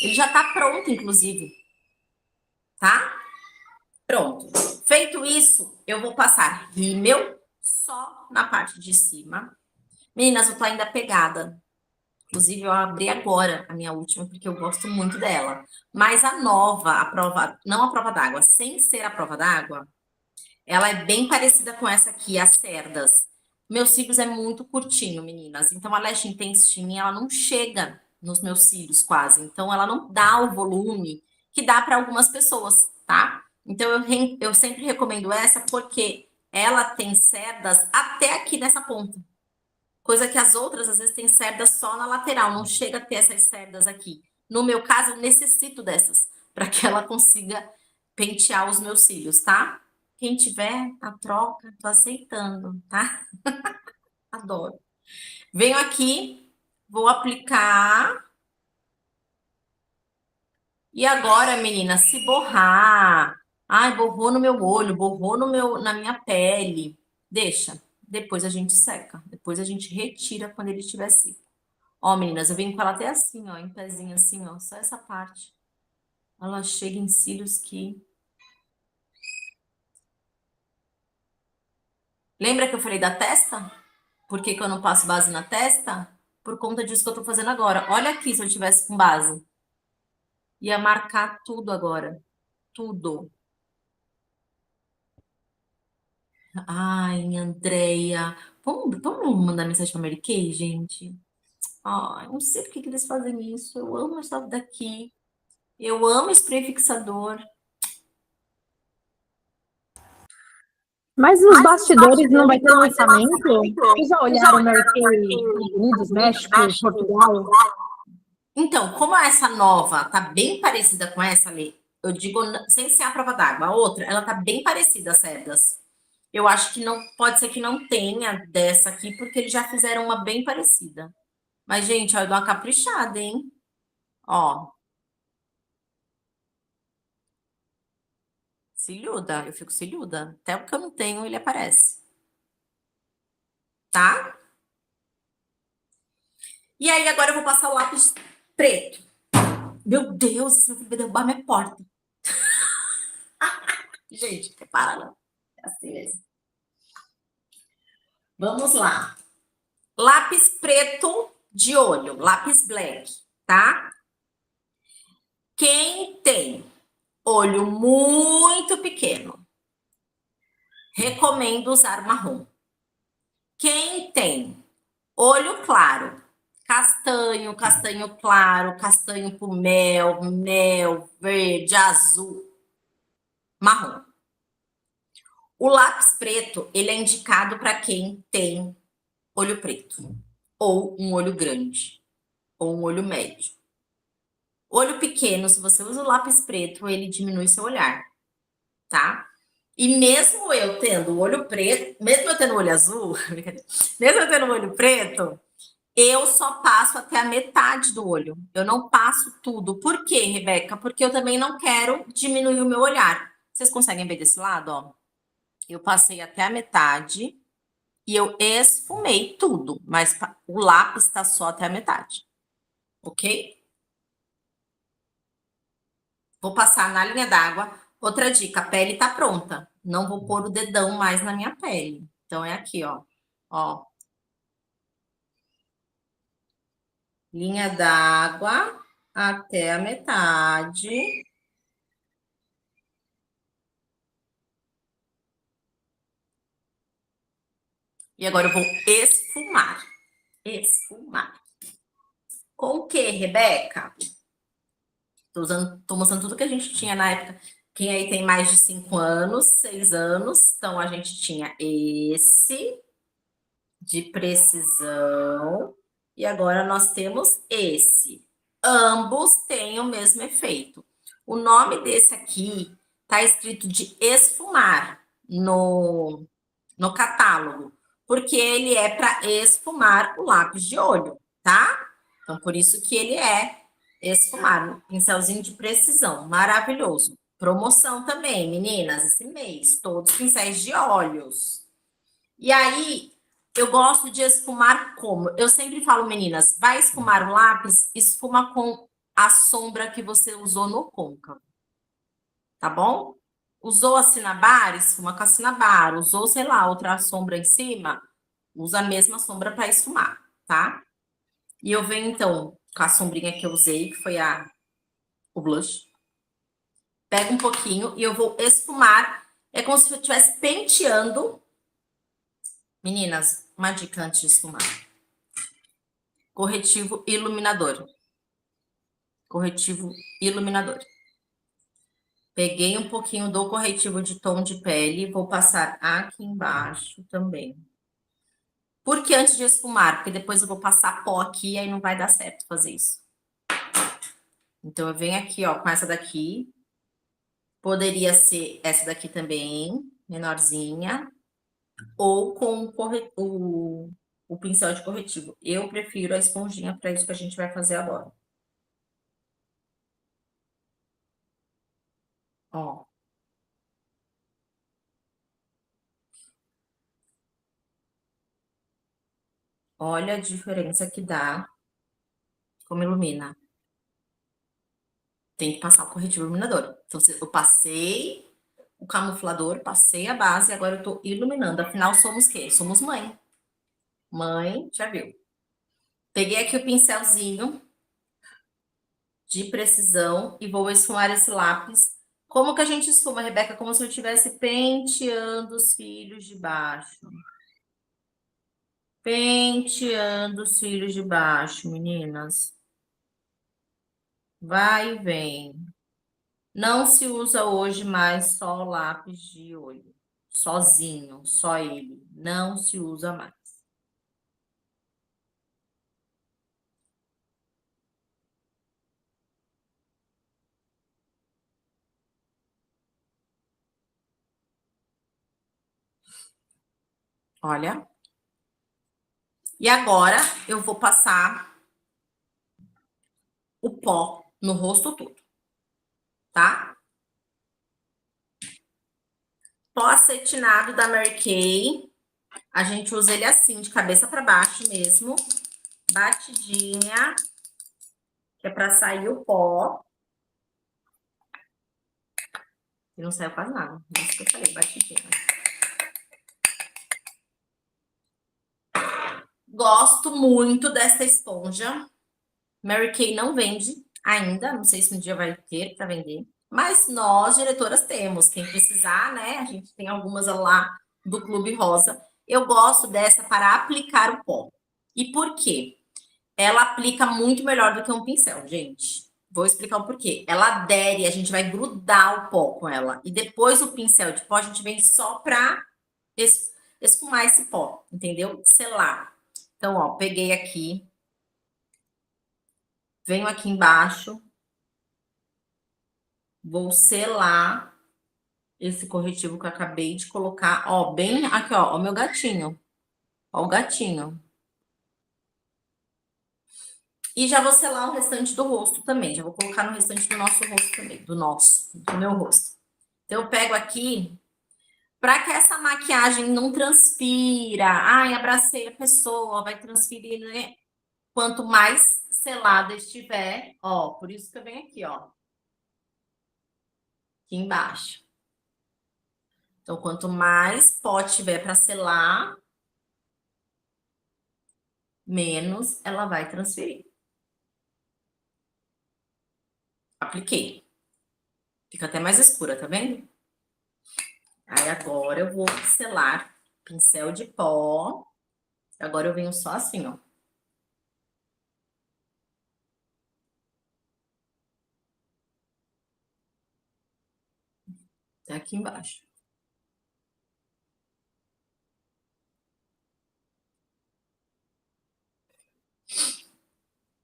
Ele já tá pronto, inclusive. Tá? Pronto. Feito isso, eu vou passar rímel só na parte de cima. Meninas, eu tô ainda pegada. Inclusive, eu abri agora a minha última, porque eu gosto muito dela. Mas a nova, não a prova d'água, sem ser a prova d'água, ela é bem parecida com essa aqui, as cerdas. Meus cílios é muito curtinho, meninas. Então, a Lash Intensity, ela não chega nos meus cílios quase. Então, ela não dá o volume que dá para algumas pessoas, tá? Então, eu sempre recomendo essa porque ela tem cerdas até aqui nessa ponta. Coisa que as outras, às vezes, têm cerdas só na lateral. Não chega a ter essas cerdas aqui. No meu caso, eu necessito dessas para que ela consiga pentear os meus cílios, tá? Quem tiver a troca, tô aceitando, tá? Adoro. Venho aqui, vou aplicar. E agora, menina, se borrar, ai, borrou no meu olho, borrou na minha pele, deixa. Depois a gente seca. Depois a gente retira quando ele estiver seco. Ó, meninas, eu venho com ela até assim, ó, em pezinho assim, ó, só essa parte. Ela chega em cílios que... Lembra que eu falei da testa? Por que que eu não passo base na testa? Por conta disso que eu tô fazendo agora. Olha aqui se eu tivesse com base. Ia marcar tudo agora. Tudo. Ai, Andréia. Vamos mandar mensagem pra Mary Kay, gente? Ai, não sei por que eles fazem isso. Eu amo essa daqui. Eu amo spray fixador. Mas nos bastidores não vai ter lançamento? Vocês já olharam Mary Kay, Estados Unidos, México, Portugal? Então, como essa nova tá bem parecida com essa ali, eu digo sem ser a prova d'água, a outra, ela tá bem parecida, cerdas. Eu acho que não pode ser que não tenha dessa aqui, porque eles já fizeram uma bem parecida. Mas, gente, ó, eu dou uma caprichada, hein? Ó. Cilhuda, eu fico cilhuda. Até o que eu não tenho, ele aparece. Tá? E aí, agora eu vou passar o lápis preto. Meu Deus, esse meu filho vai derrubar minha porta. Gente, prepara, não. É assim mesmo. Vamos lá. Lápis preto de olho, lápis black, tá? Quem tem olho muito pequeno, recomendo usar marrom. Quem tem olho claro, castanho, castanho claro, castanho pro mel, mel, verde, azul, marrom. O lápis preto, ele é indicado para quem tem olho preto, ou um olho grande, ou um olho médio. Olho pequeno, se você usa o lápis preto, ele diminui seu olhar, tá? E mesmo eu tendo olho preto, mesmo eu tendo olho azul, mesmo eu tendo olho preto, eu só passo até a metade do olho. Eu não passo tudo. Por quê, Rebeca? Porque eu também não quero diminuir o meu olhar. Vocês conseguem ver desse lado, ó? Eu passei até a metade e eu esfumei tudo, mas o lápis tá só até a metade. Ok? Vou passar na linha d'água. Outra dica, a pele tá pronta. Não vou pôr o dedão mais na minha pele. Então é aqui, ó. Ó. Linha d'água até a metade. E agora eu vou esfumar. Esfumar. Com o que, Rebeca? Tô mostrando tudo que a gente tinha na época. Quem aí tem mais de 5 anos, 6 anos. Então, a gente tinha esse de precisão. E agora nós temos esse. Ambos têm o mesmo efeito. O nome desse aqui tá escrito de esfumar no catálogo, porque ele é para esfumar o lápis de olho, tá? Então, por isso que ele é esfumar, um pincelzinho de precisão, maravilhoso. Promoção também, meninas, esse mês, todos pincéis de olhos. E aí, eu gosto de esfumar como? Eu sempre falo, meninas, vai esfumar o lápis, esfuma com a sombra que você usou no côncavo, tá bom? Usou a Cinnabar, esfuma com a Cinnabar. Usou, sei lá, outra sombra em cima, usa a mesma sombra para esfumar, tá? E eu venho, então, com a sombrinha que eu usei, que foi o blush. Pego um pouquinho e eu vou esfumar. É como se eu estivesse penteando. Meninas, uma dica antes de esfumar. Corretivo iluminador. Corretivo iluminador. Peguei um pouquinho do corretivo de tom de pele, vou passar aqui embaixo também. Por que antes de esfumar? Porque depois eu vou passar pó aqui e aí não vai dar certo fazer isso. Então, eu venho aqui, ó, com essa daqui. Poderia ser essa daqui também, menorzinha. Ou com o pincel de corretivo. Eu prefiro a esponjinha para isso que a gente vai fazer agora. Ó. Olha a diferença que dá. Como ilumina. Tem que passar o corretivo iluminador. Então, eu passei o camuflador, passei a base, agora eu tô iluminando. Afinal, somos quê? Somos mãe. Mãe, já viu. Peguei aqui o pincelzinho de precisão e vou esfumar esse lápis. Como que a gente esfuma, Rebeca? Como se eu estivesse penteando os cílios de baixo. Penteando os cílios de baixo, meninas. Vai e vem. Não se usa hoje mais só o lápis de olho. Sozinho, só ele. Não se usa mais. Olha. E agora eu vou passar o pó no rosto todo, tá? Pó acetinado da Mary Kay. A gente usa ele assim, de cabeça para baixo mesmo. Batidinha. Que é para sair o pó. E não saiu quase nada. Isso que eu falei, batidinha. Gosto muito dessa esponja. Mary Kay não vende ainda. Não sei se um dia vai ter para vender. Mas nós, diretoras, temos. Quem precisar, né? A gente tem algumas lá do Clube Rosa. Eu gosto dessa para aplicar o pó. E por quê? Ela aplica muito melhor do que um pincel, gente. Vou explicar o porquê. Ela adere, a gente vai grudar o pó com ela. E depois o pincel de pó, a gente vem só para esfumar esse pó, entendeu? Selar. Então, ó, peguei aqui. Venho aqui embaixo. Vou selar esse corretivo que eu acabei de colocar. Ó, bem aqui, ó, o meu gatinho. Ó, o gatinho. E já vou selar o restante do rosto também. Já vou colocar no restante do nosso rosto também. Do meu rosto. Então, eu pego aqui, para que essa maquiagem não transpira. Ai, abracei a pessoa, vai transferir, né? Quanto mais selada estiver, ó, por isso que eu venho aqui, ó. Aqui embaixo. Então, quanto mais pó tiver para selar, menos ela vai transferir. Apliquei. Fica até mais escura, tá vendo? Aí agora eu vou selar pincel de pó. Agora eu venho só assim, ó. Até aqui embaixo.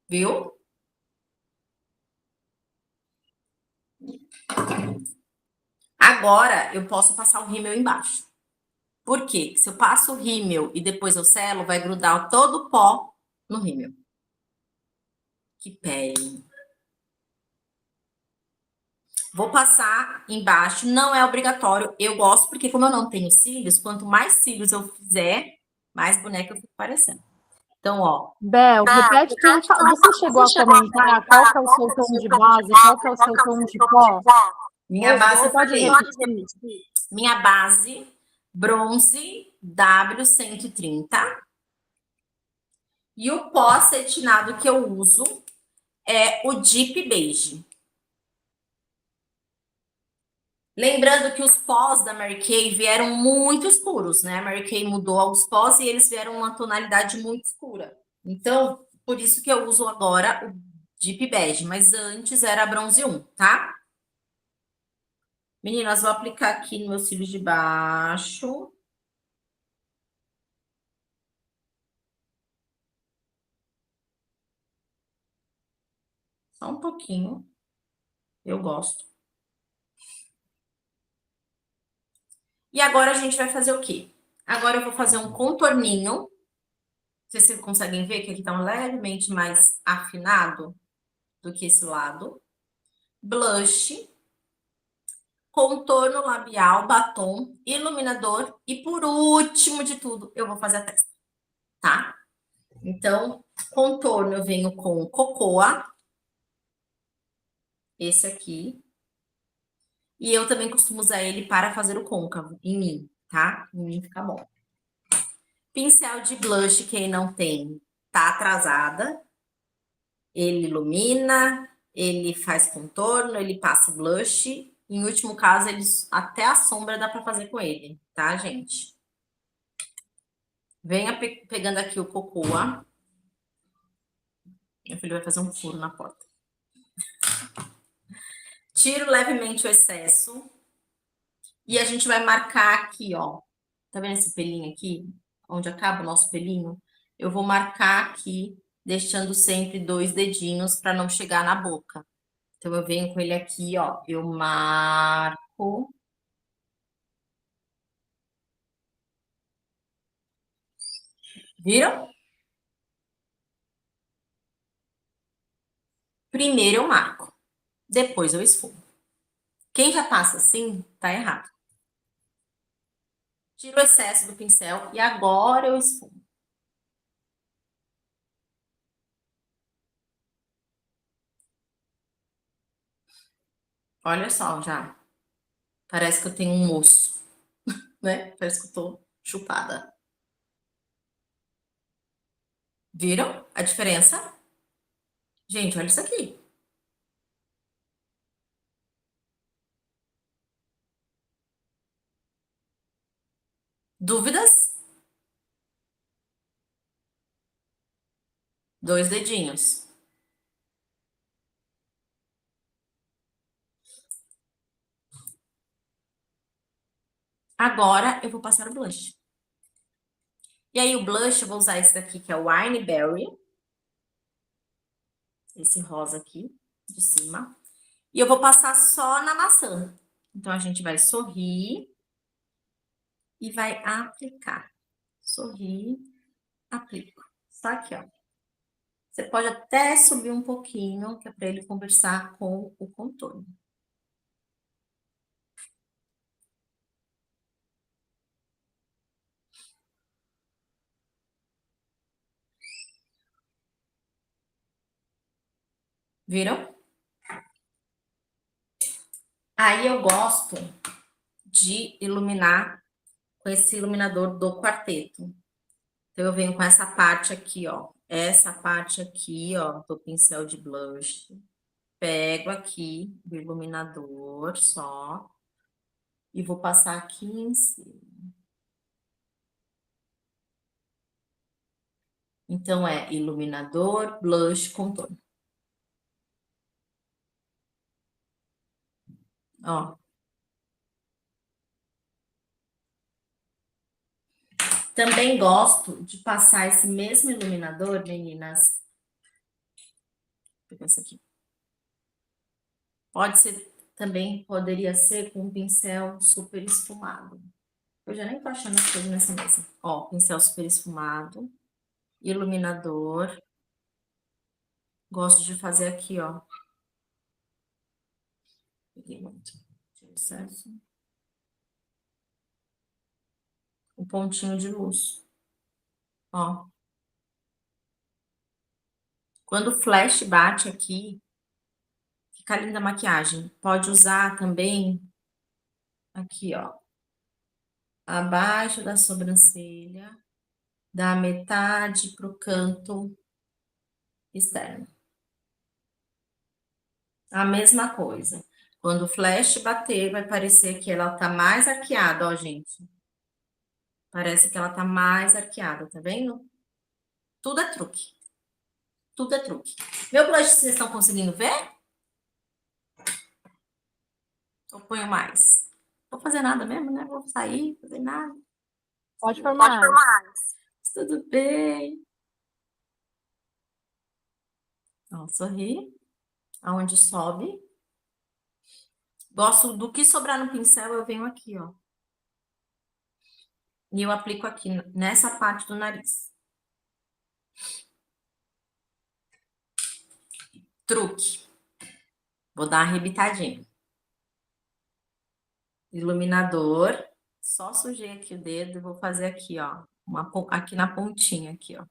Viu? Agora eu posso passar o rímel embaixo. Por quê? Se eu passo o rímel e depois eu selo, vai grudar todo o pó no rímel. Que pele. Vou passar embaixo, não é obrigatório. Eu gosto porque como eu não tenho cílios, quanto mais cílios eu fizer, mais boneca eu fico parecendo. Então, ó. Bel, repete que você chegou a comentar qual que é o seu tom de base, qual que é o seu tom de pó? Minha base, Você pode repetir? Minha base, bronze W130. E o pó acetinado que eu uso é o Deep Beige. Lembrando que os pós da Mary Kay vieram muito escuros, né? A Mary Kay mudou os pós e eles vieram uma tonalidade muito escura. Então, por isso que eu uso agora o Deep Beige, mas antes era bronze 1, tá? Meninas, vou aplicar aqui no meu cílio de baixo. Só um pouquinho. Eu gosto. E agora a gente vai fazer o quê? Agora eu vou fazer um contorninho. Não sei se vocês conseguem ver que aqui tá levemente mais afinado do que esse lado. Blush. Contorno labial, batom, iluminador. E por último de tudo, eu vou fazer a testa, tá? Então, contorno eu venho com Cocoa. Esse aqui. E eu também costumo usar ele para fazer o côncavo em mim, tá? Em mim fica bom. Pincel de blush, quem não tem, tá atrasada. Ele ilumina, ele faz contorno, ele passa blush. Em último caso, até a sombra dá para fazer com ele, tá, gente? Venha pegando aqui o cocoa. Meu filho vai fazer um furo na porta. Tiro levemente o excesso. E a gente vai marcar aqui, ó. Tá vendo esse pelinho aqui? Onde acaba o nosso pelinho? Eu vou marcar aqui, deixando sempre 2 dedinhos para não chegar na boca. Então, eu venho com ele aqui, ó. Eu marco. Viram? Primeiro eu marco. Depois eu esfumo. Quem já passa assim, tá errado. Tiro o excesso do pincel e agora eu esfumo. Olha só, já. Parece que eu tenho um moço, né? Parece que eu tô chupada. Viram a diferença? Gente, olha isso aqui. Dúvidas? 2 dedinhos. Agora eu vou passar o blush. E aí o blush eu vou usar esse daqui que é o Wine Berry. Esse rosa aqui de cima. E eu vou passar só na maçã. Então a gente vai sorrir e vai aplicar. Sorrir, aplico. Só aqui, ó. Você pode até subir um pouquinho, que é para ele conversar com o contorno. Viram? Aí eu gosto de iluminar com esse iluminador do quarteto. Então, eu venho com essa parte aqui, ó. Essa parte aqui, ó, do pincel de blush. Pego aqui do iluminador só. E vou passar aqui em cima. Então, é iluminador, blush, contorno. Ó. Também gosto de passar esse mesmo iluminador, meninas. Vou pegar esse aqui. Pode ser, também poderia ser com um pincel super esfumado. Eu já nem tô achando as coisas nessa mesa. Ó, pincel super esfumado, iluminador. Gosto de fazer aqui, ó. Peguei muito. Tira o excesso. Um pontinho de luz. Ó. Quando o flash bate aqui, fica linda a maquiagem. Pode usar também aqui, ó. Abaixo da sobrancelha, da metade pro canto externo. A mesma coisa. Quando o flash bater, vai parecer que ela tá mais arqueada, ó, gente. Parece que ela tá mais arqueada, tá vendo? Tudo é truque. Tudo é truque. Meu blush, vocês estão conseguindo ver? Ou ponho mais? Não vou fazer nada mesmo, né? Vou sair, fazer nada. Pode formar. Tudo bem. Ó, sorri. Aonde sobe. Gosto do que sobrar no pincel, eu venho aqui, ó. E eu aplico aqui nessa parte do nariz. Truque. Vou dar uma arrebitadinha. Iluminador. Só sujei aqui o dedo e vou fazer aqui, ó. Aqui na pontinha, aqui, ó.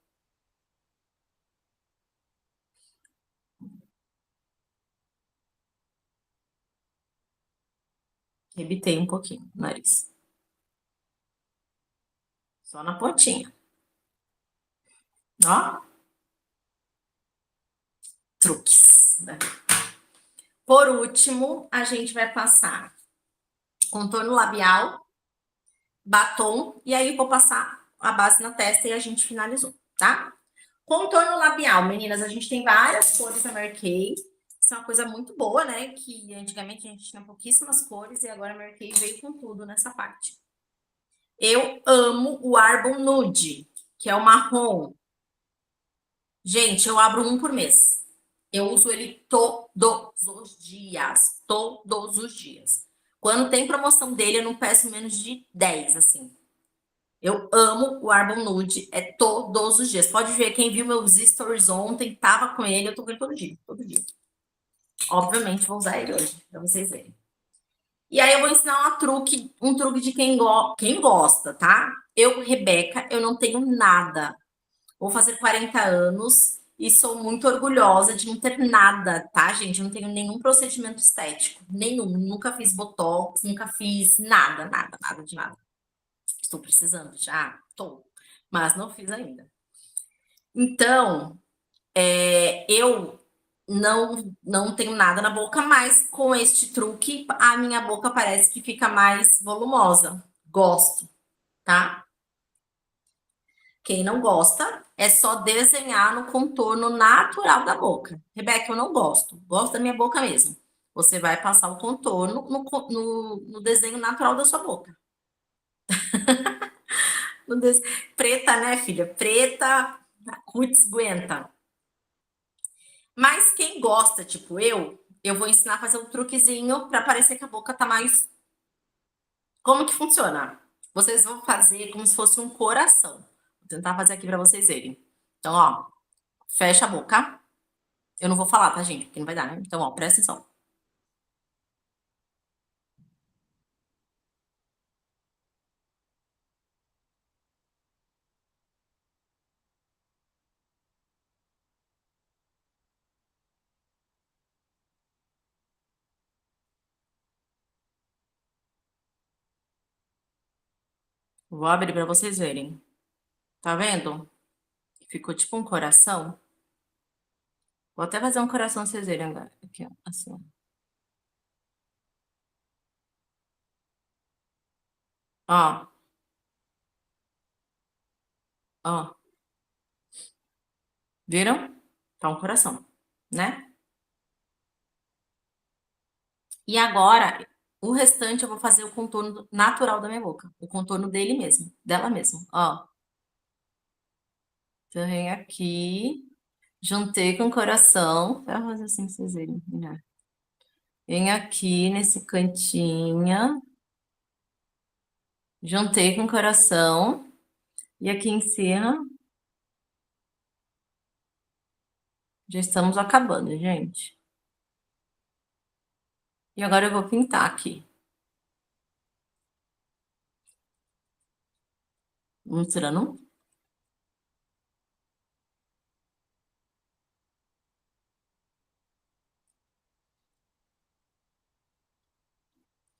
Arrebitei um pouquinho o nariz. Só na pontinha. Ó. Truques. Né? Por último, a gente vai passar contorno labial, batom, e aí vou passar a base na testa e a gente finalizou, tá? Contorno labial, meninas, a gente tem várias cores da Mary Kay. Isso é uma coisa muito boa, né? Que antigamente a gente tinha pouquíssimas cores e agora a Mary Kay veio com tudo nessa parte. Eu amo o Arbor Nude, que é o marrom. Gente, eu abro um por mês. Eu uso ele todos os dias. Todos os dias. Quando tem promoção dele, eu não peço menos de 10, assim. Eu amo o Arbor Nude, é todos os dias. Pode ver, quem viu meus stories ontem, tava com ele, eu tô com ele todo dia, todo dia. Obviamente, vou usar ele hoje, pra vocês verem. E aí eu vou ensinar um truque de quem gosta, tá? Eu, Rebeca, eu não tenho nada. Vou fazer 40 anos e sou muito orgulhosa de não ter nada, tá, gente? Eu não tenho nenhum procedimento estético, nenhum. Nunca fiz botox, nunca fiz nada, nada, nada de nada. Estou precisando já, estou, mas não fiz ainda. Então, eu não tenho nada na boca, mas com este truque, a minha boca parece que fica mais volumosa. Gosto, tá? Quem não gosta, é só desenhar no contorno natural da boca. Rebeca, eu não gosto. Gosto da minha boca mesmo. Você vai passar o contorno no desenho natural da sua boca. Preta, né, filha? Preta, a cutis aguenta. Mas quem gosta, tipo eu vou ensinar a fazer um truquezinho para parecer que a boca tá mais. Como que funciona? Vocês vão fazer como se fosse um coração. Vou tentar fazer aqui para vocês verem. Então, ó, fecha a boca. Eu não vou falar, tá, gente? Porque não vai dar, né? Então, ó, presta atenção. Vou abrir para vocês verem. Tá vendo? Ficou tipo um coração. Vou até fazer um coração pra vocês verem agora. Aqui, ó, assim. Ó, ó. Viram? Tá um coração, né? E agora, o restante eu vou fazer o contorno natural da minha boca. O contorno dele mesmo, dela mesmo, ó. Então, vem aqui, juntei com o coração. Vai fazer assim pra vocês verem melhor. Vem aqui nesse cantinho. Juntei com o coração. E aqui em cima. Já estamos acabando, gente. E agora eu vou pintar aqui. Mostrando.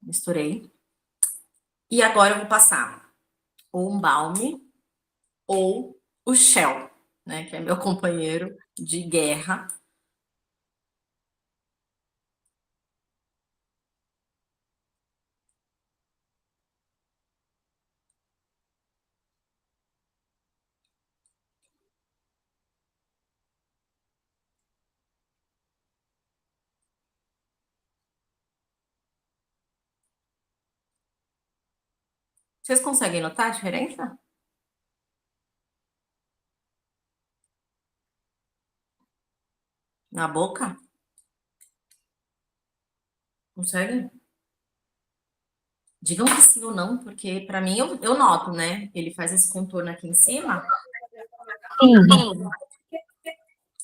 Misturei. E agora eu vou passar ou um balme ou o Shell, né? Que é meu companheiro de guerra. Vocês conseguem notar a diferença? Na boca? Conseguem? Digam que sim ou não, porque para mim eu noto, né? Ele faz esse contorno aqui em cima. Sim.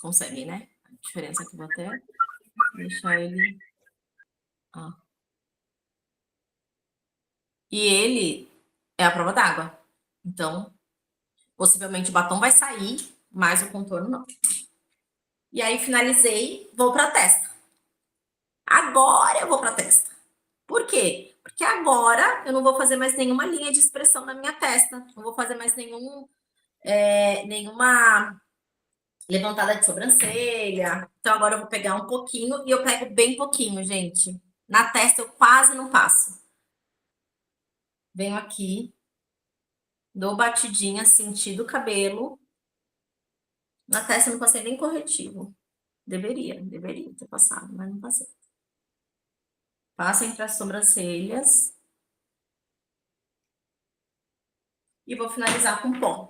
Consegue, né? A diferença aqui, vou até deixar ele. Ó. E ele é a prova d'água. Então, possivelmente o batom vai sair, mas o contorno não. E aí finalizei, vou para a testa. Agora eu vou para a testa. Por quê? Porque agora eu não vou fazer mais nenhuma linha de expressão na minha testa. Não vou fazer mais nenhuma levantada de sobrancelha. Então agora eu vou pegar um pouquinho e eu pego bem pouquinho, gente. Na testa eu quase não passo. Venho aqui dou batidinha, sentido o cabelo. Na testa eu não passei nem corretivo. Deveria ter passado, mas não passei. Passa entre as sobrancelhas. E vou finalizar com pó.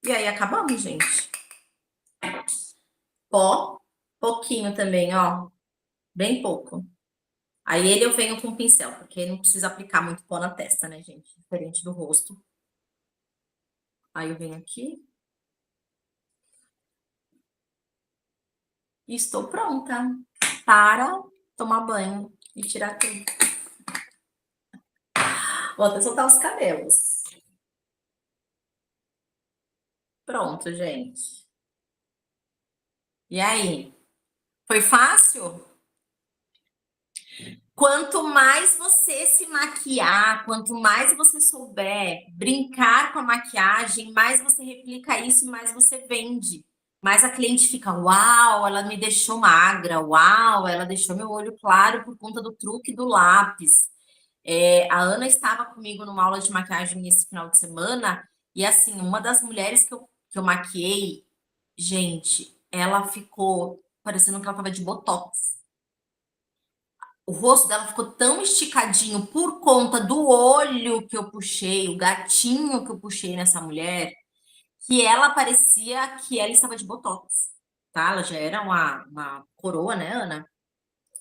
E aí, acabamos, gente. Pó, pouquinho também, ó. Bem pouco. Aí ele eu venho com pincel, porque não precisa aplicar muito pó na testa, né, gente? Diferente do rosto. Aí eu venho aqui. E estou pronta para tomar banho e tirar tudo. Vou até soltar os cabelos. Pronto, gente. E aí? Foi fácil? Quanto mais você se maquiar, quanto mais você souber brincar com a maquiagem, mais você replica isso e mais você vende. Mais a cliente fica, uau, ela me deixou magra, uau, ela deixou meu olho claro por conta do truque do lápis. A Ana estava comigo numa aula de maquiagem esse final de semana, e assim, uma das mulheres que eu maquiei, gente, ela ficou parecendo que ela estava de botox. O rosto dela ficou tão esticadinho por conta do olho que eu puxei, o gatinho que eu puxei nessa mulher, que ela parecia que ela estava de botox, tá? Ela já era uma coroa, né, Ana?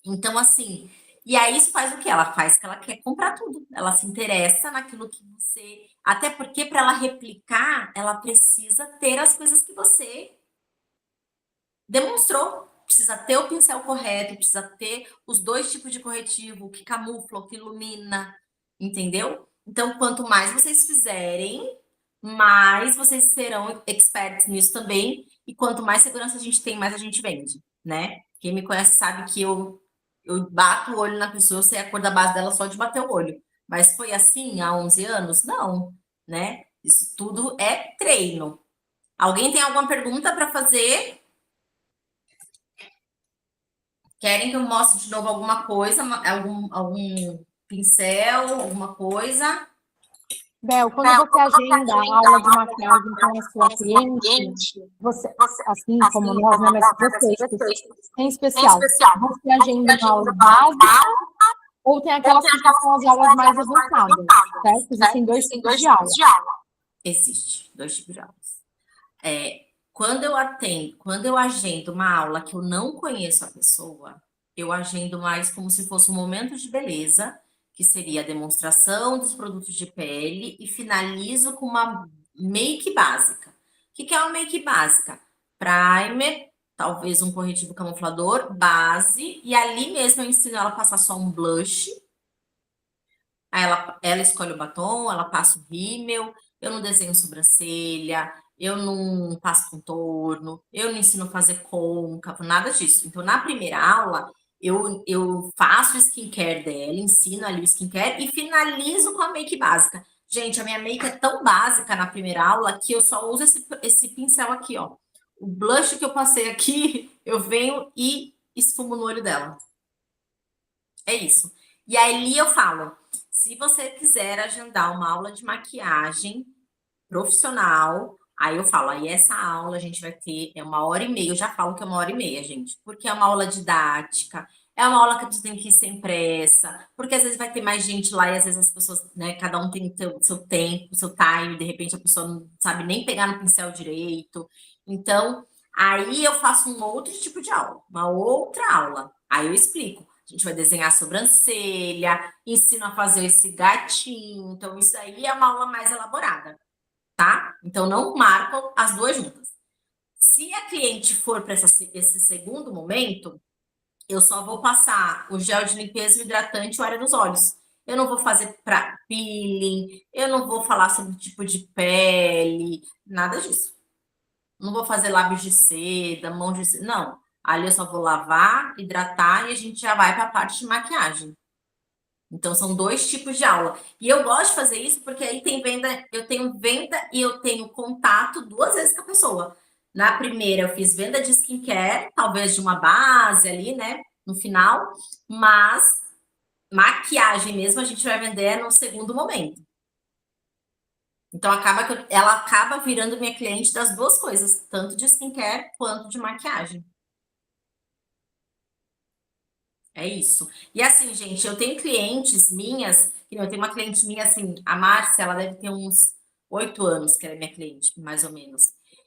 Então, assim, e aí isso faz o quê? Ela faz que ela quer comprar tudo. Ela se interessa naquilo que você. Até porque, para ela replicar, ela precisa ter as coisas que você demonstrou. Precisa ter o pincel correto, precisa ter os dois tipos de corretivo, o que camufla, o que ilumina, entendeu? Então, quanto mais vocês fizerem, mais vocês serão experts nisso também. E quanto mais segurança a gente tem, mais a gente vende, né? Quem me conhece sabe que eu bato o olho na pessoa, eu sei a cor da base dela só de bater o olho. Mas foi assim há 11 anos? Não, né? Isso tudo é treino. Alguém tem alguma pergunta para fazer? Querem que eu mostre de novo alguma coisa? Algum pincel, alguma coisa? Bel, quando você agenda a aula de maquiagem com a sua cliente, você, assim como nós, né, mas vocês, em especial, você agenda uma aula básica ou tem aquelas que já são as aulas mais avançadas, certo? Existem dois tipos de aula. Existe dois tipos de aulas. Quando eu agendo uma aula que eu não conheço a pessoa, eu agendo mais como se fosse um momento de beleza, que seria a demonstração dos produtos de pele, e finalizo com uma make básica. O que é uma make básica? Primer, talvez um corretivo camuflador, base, e ali mesmo eu ensino ela a passar só um blush. Aí ela escolhe o batom, ela passa o rímel, eu não desenho sobrancelha, eu não passo contorno, eu não ensino a fazer côncavo, nada disso. Então, na primeira aula, eu faço o skincare dela, ensino ali o skincare e finalizo com a make básica. Gente, a minha make é tão básica na primeira aula que eu só uso esse pincel aqui, ó. O blush que eu passei aqui, eu venho e esfumo no olho dela. É isso. E aí eu falo, se você quiser agendar uma aula de maquiagem profissional, aí eu falo, aí essa aula a gente vai ter, é 1h30, eu já falo que é 1h30, gente, porque é uma aula didática, é uma aula que você tem que ir sem pressa, porque às vezes vai ter mais gente lá e às vezes as pessoas, né, cada um tem seu tempo, seu time, de repente a pessoa não sabe nem pegar no pincel direito. Então, aí eu faço um outro tipo de aula, uma outra aula. Aí eu explico. A gente vai desenhar a sobrancelha, ensino a fazer esse gatinho. Então, isso aí é uma aula mais elaborada, tá? Então, não marcam as duas juntas. Se a cliente for para esse segundo momento, eu só vou passar o gel de limpeza, o hidratante e o área dos olhos. Eu não vou fazer para peeling, eu não vou falar sobre o tipo de pele, nada disso. Não vou fazer lábios de seda, mão de seda, não. Ali eu só vou lavar, hidratar e a gente já vai para a parte de maquiagem. Então, são dois tipos de aula. E eu gosto de fazer isso porque aí tem venda, eu tenho venda e eu tenho contato 2 vezes com a pessoa. Na primeira, eu fiz venda de skincare, talvez de uma base ali, né? No final, mas maquiagem mesmo a gente vai vender no segundo momento. Então, ela acaba virando minha cliente das duas coisas, tanto de skincare quanto de maquiagem. É isso. E assim, gente, eu tenho clientes minhas, eu tenho uma cliente minha, assim, a Márcia, ela deve ter uns 8 anos que ela é minha cliente, mais ou menos.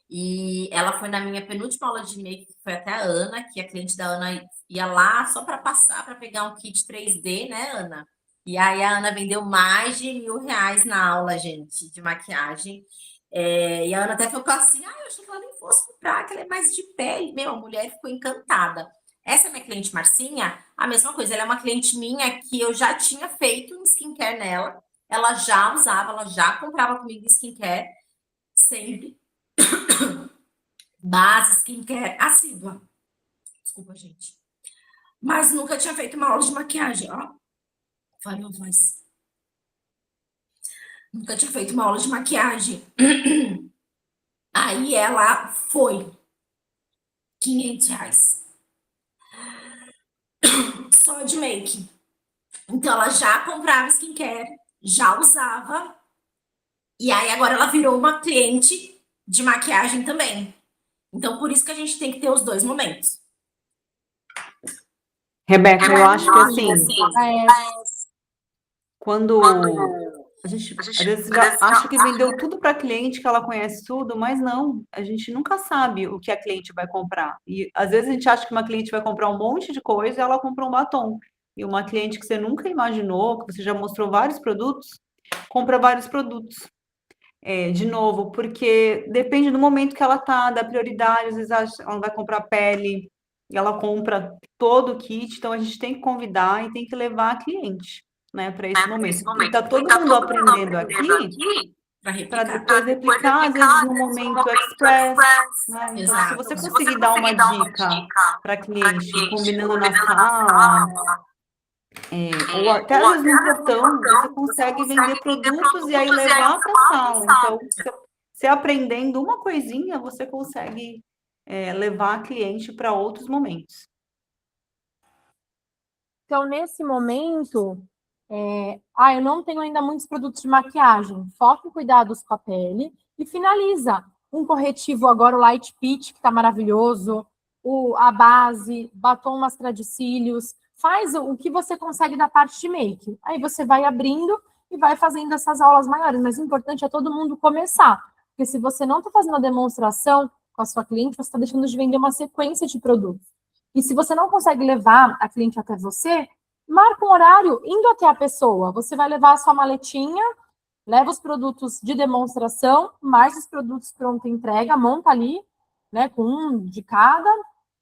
E ela foi na minha penúltima aula de make, que foi até a Ana, que a cliente da Ana ia lá só para passar, para pegar um kit 3D, né, Ana? E aí a Ana vendeu mais de R$ 1.000 na aula, gente, de maquiagem. E a Ana até falou assim, eu achei que ela nem fosse comprar, que ela é mais de pele. Meu, a mulher ficou encantada. Essa minha cliente Marcinha, a mesma coisa, ela é uma cliente minha que eu já tinha feito um skincare nela, ela já usava, ela já comprava comigo skincare, sempre. Base, skincare, assídua. Desculpa, gente. Mas nunca tinha feito uma aula de maquiagem, ó. Falhou a voz. Nunca tinha feito uma aula de maquiagem. Aí ela foi. R$ 500. Só de make. Então ela já comprava skincare, já usava. E aí agora ela virou uma cliente de maquiagem também. Então por isso que a gente tem que ter os dois momentos. Rebeca, eu acho que assim, quando a gente às vezes acha que vendeu tudo para cliente, que ela conhece tudo, mas não, a gente nunca sabe o que a cliente vai comprar. E às vezes a gente acha que uma cliente vai comprar um monte de coisa e ela compra um batom. E uma cliente que você nunca imaginou, que você já mostrou vários produtos, compra vários produtos. De novo, porque depende do momento que ela tá, da prioridade, às vezes ela não vai comprar pele, e ela compra todo o kit, então a gente tem que convidar e tem que levar a cliente, né, para esse momento. E tá todo mundo aprendendo aqui para depois replicar, às vezes, no momento express, né? Então, se você conseguir dar uma dica para cliente, combinando na sala, ou até às vezes no portão, você consegue vender produtos e aí levar para a sala. Então, você aprendendo uma coisinha, você consegue levar a cliente para outros momentos. Então, nesse momento, eu não tenho ainda muitos produtos de maquiagem. Foca em cuidados com a pele e finaliza. Um corretivo agora, o Light Peach, que está maravilhoso. A base, batom mascara de cílios. Faz o que você consegue da parte de make. Aí você vai abrindo e vai fazendo essas aulas maiores. Mas o importante é todo mundo começar. Porque se você não está fazendo a demonstração com a sua cliente, você está deixando de vender uma sequência de produtos. E se você não consegue levar a cliente até você, marca um horário indo até a pessoa. Você vai levar a sua maletinha, leva os produtos de demonstração, mais os produtos pronta entrega, monta ali, né, com um de cada,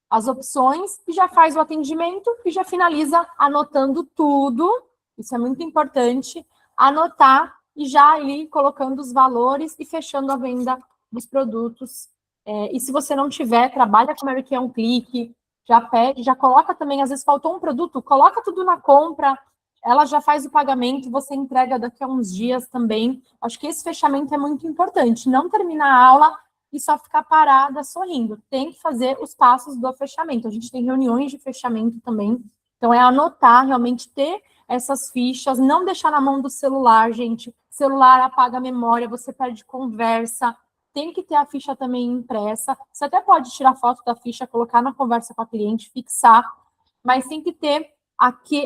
as opções, e já faz o atendimento e já finaliza anotando tudo. Isso é muito importante, anotar e já ali colocando os valores e fechando a venda dos produtos. E se você não tiver, trabalha com Mary Kay um clique, já pede, já coloca também, às vezes faltou um produto, coloca tudo na compra, ela já faz o pagamento, você entrega daqui a uns dias também. Acho que esse fechamento é muito importante, não terminar a aula e só ficar parada sorrindo. Tem que fazer os passos do fechamento. A gente tem reuniões de fechamento também, então é anotar, realmente ter essas fichas, não deixar na mão do celular, gente. Celular apaga a memória, você perde conversa. Tem que ter a ficha também impressa. Você até pode tirar foto da ficha, colocar na conversa com a cliente, fixar, mas tem que ter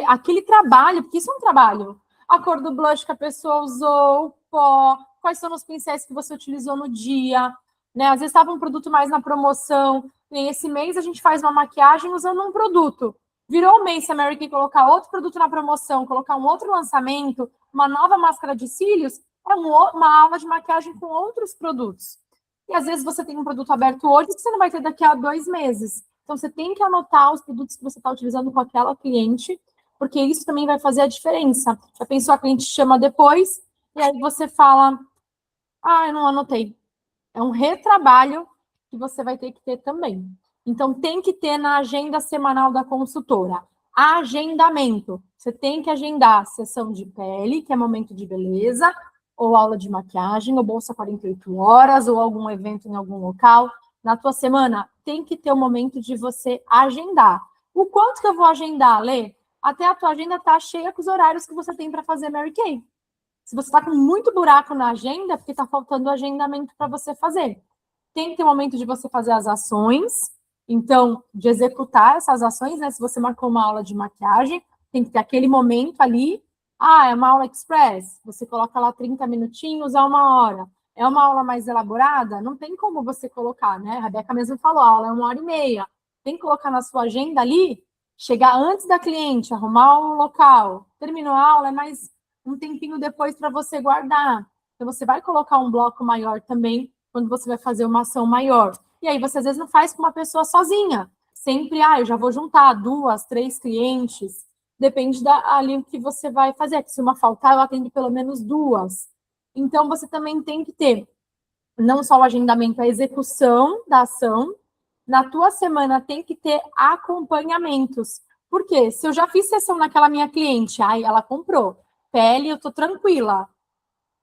aquele trabalho, porque isso é um trabalho. A cor do blush que a pessoa usou, o pó, quais são os pincéis que você utilizou no dia, né? Às vezes estava um produto mais na promoção, e esse mês a gente faz uma maquiagem usando um produto. Virou o mês, se a Mary Kay colocar outro produto na promoção, colocar um outro lançamento, uma nova máscara de cílios, é uma aula de maquiagem com outros produtos. E às vezes você tem um produto aberto hoje que você não vai ter daqui a 2 meses. Então você tem que anotar os produtos que você está utilizando com aquela cliente, porque isso também vai fazer a diferença. Já pensou, a cliente chama depois, e aí você fala, eu não anotei. É um retrabalho que você vai ter que ter também. Então tem que ter na agenda semanal da consultora. Agendamento. Você tem que agendar sessão de pele, que é momento de beleza, ou aula de maquiagem, ou bolsa 48 horas, ou algum evento em algum local. Na tua semana, tem que ter o momento de você agendar. O quanto que eu vou agendar, Lê? Até a tua agenda tá cheia com os horários que você tem para fazer Mary Kay. Se você está com muito buraco na agenda, é porque está faltando agendamento para você fazer. Tem que ter um momento de você fazer as ações, então, de executar essas ações, né? Se você marcou uma aula de maquiagem, tem que ter aquele momento ali. Ah, é uma aula express, você coloca lá 30 minutinhos a 1 hora. É uma aula mais elaborada? Não tem como você colocar, né? A Rebeca mesmo falou, a aula é 1 hora e meia. Tem que colocar na sua agenda ali, chegar antes da cliente, arrumar o local. Terminou a aula, é mais um tempinho depois para você guardar. Então, você vai colocar um bloco maior também, quando você vai fazer uma ação maior. E aí, você às vezes não faz com uma pessoa sozinha. Sempre, eu já vou juntar 2, 3 clientes. Depende ali o que você vai fazer. Se uma faltar, eu atendo pelo menos 2. Então, você também tem que ter não só o agendamento, a execução da ação. Na tua semana tem que ter acompanhamentos. Por quê? Se eu já fiz sessão naquela minha cliente, ela comprou pele, eu tô tranquila.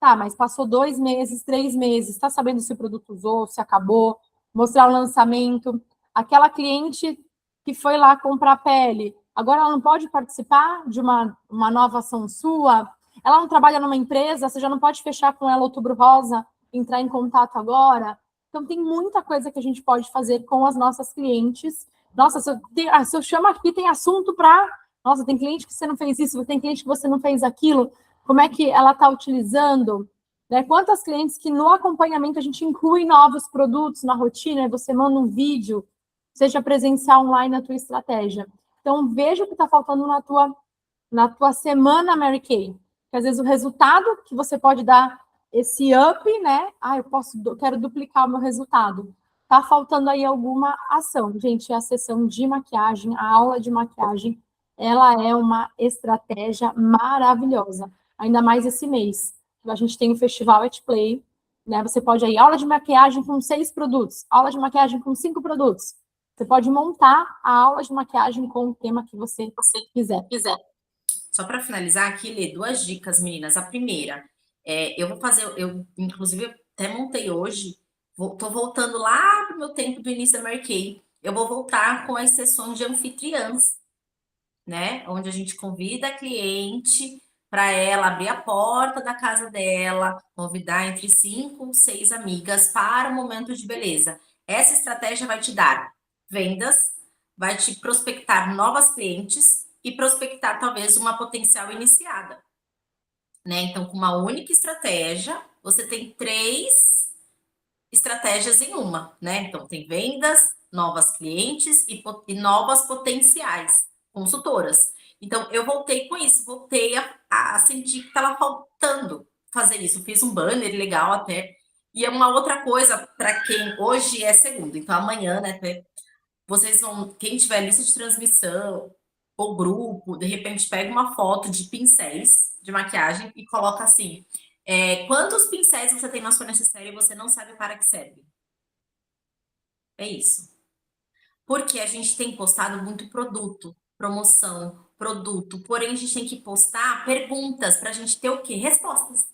Tá, mas passou 2 meses, 3 meses, tá sabendo se o produto usou, se acabou, mostrar o lançamento. Aquela cliente que foi lá comprar pele, agora ela não pode participar de uma nova ação sua, ela não trabalha numa empresa, você já não pode fechar com ela Outubro Rosa, entrar em contato agora. Então, tem muita coisa que a gente pode fazer com as nossas clientes. Nossa, se eu chamo aqui, tem assunto para... Nossa, tem cliente que você não fez isso, tem cliente que você não fez aquilo. Como é que ela está utilizando? Né? Quantas clientes que no acompanhamento a gente inclui novos produtos na rotina, você manda um vídeo, seja presencial online na tua estratégia. Então, veja o que está faltando na tua semana, Mary Kay. Porque, às vezes, o resultado que você pode dar esse up, né? Eu quero duplicar o meu resultado. Tá faltando aí alguma ação. Gente, a sessão de maquiagem, a aula de maquiagem, ela é uma estratégia maravilhosa. Ainda mais esse mês. A gente tem o Festival at Play, né? Você pode aí, aula de maquiagem com 6 produtos, aula de maquiagem com 5 produtos. Você pode montar a aula de maquiagem com o tema que você quiser. Só para finalizar aqui, Lê, 2 dicas, meninas. A primeira, eu vou fazer, inclusive até montei hoje, tô voltando lá pro meu tempo do início da Mary Kay. Eu vou voltar com as sessões de anfitriãs, né? Onde a gente convida a cliente para ela abrir a porta da casa dela, convidar entre 5 ou 6 amigas para o momento de beleza. Essa estratégia vai te dar vendas, vai te prospectar novas clientes e prospectar talvez uma potencial iniciada, né? Então, com uma única estratégia, você tem 3 estratégias em uma, né? Então, tem vendas, novas clientes e novas potenciais consultoras. Então, eu voltei com isso, voltei a sentir que estava faltando fazer isso. Eu fiz um banner legal até. E é uma outra coisa para quem hoje é segunda, então amanhã, né? Vocês vão, quem tiver lista de transmissão ou grupo, de repente pega uma foto de pincéis de maquiagem e coloca assim: quantos pincéis você tem na sua necessaire e você não sabe para que serve? É isso. Porque a gente tem postado muito produto, promoção, produto, porém a gente tem que postar perguntas para a gente ter o quê? Respostas.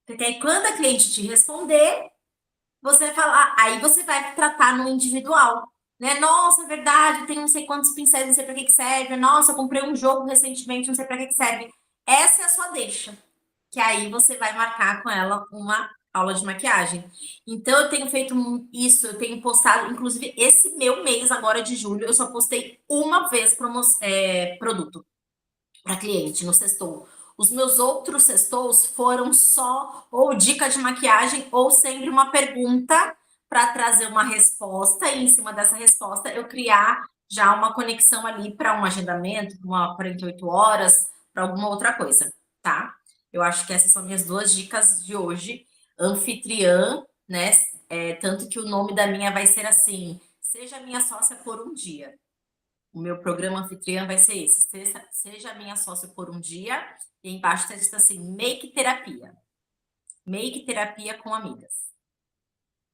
Porque aí quando a cliente te responder, você vai falar, aí você vai tratar no individual, né? Nossa, é verdade, tem não sei quantos pincéis, não sei para que serve. Nossa, eu comprei um jogo recentemente, não sei para que serve. Essa é a sua deixa, que aí você vai marcar com ela uma aula de maquiagem. Então, eu tenho feito isso, eu tenho postado, inclusive, esse meu mês agora de julho, eu só postei uma vez produto para cliente no Sextou. Os meus outros Sextous foram só ou dica de maquiagem ou sempre uma pergunta para trazer uma resposta e em cima dessa resposta eu criar já uma conexão ali para um agendamento, uma 48 horas, para alguma outra coisa, tá? Eu acho que essas são minhas 2 dicas de hoje. Anfitriã, né? Tanto que o nome da minha vai ser assim: seja minha sócia por um dia. O meu programa anfitriã vai ser esse: seja minha sócia por um dia. E embaixo está assim: make terapia. Make terapia com amigas.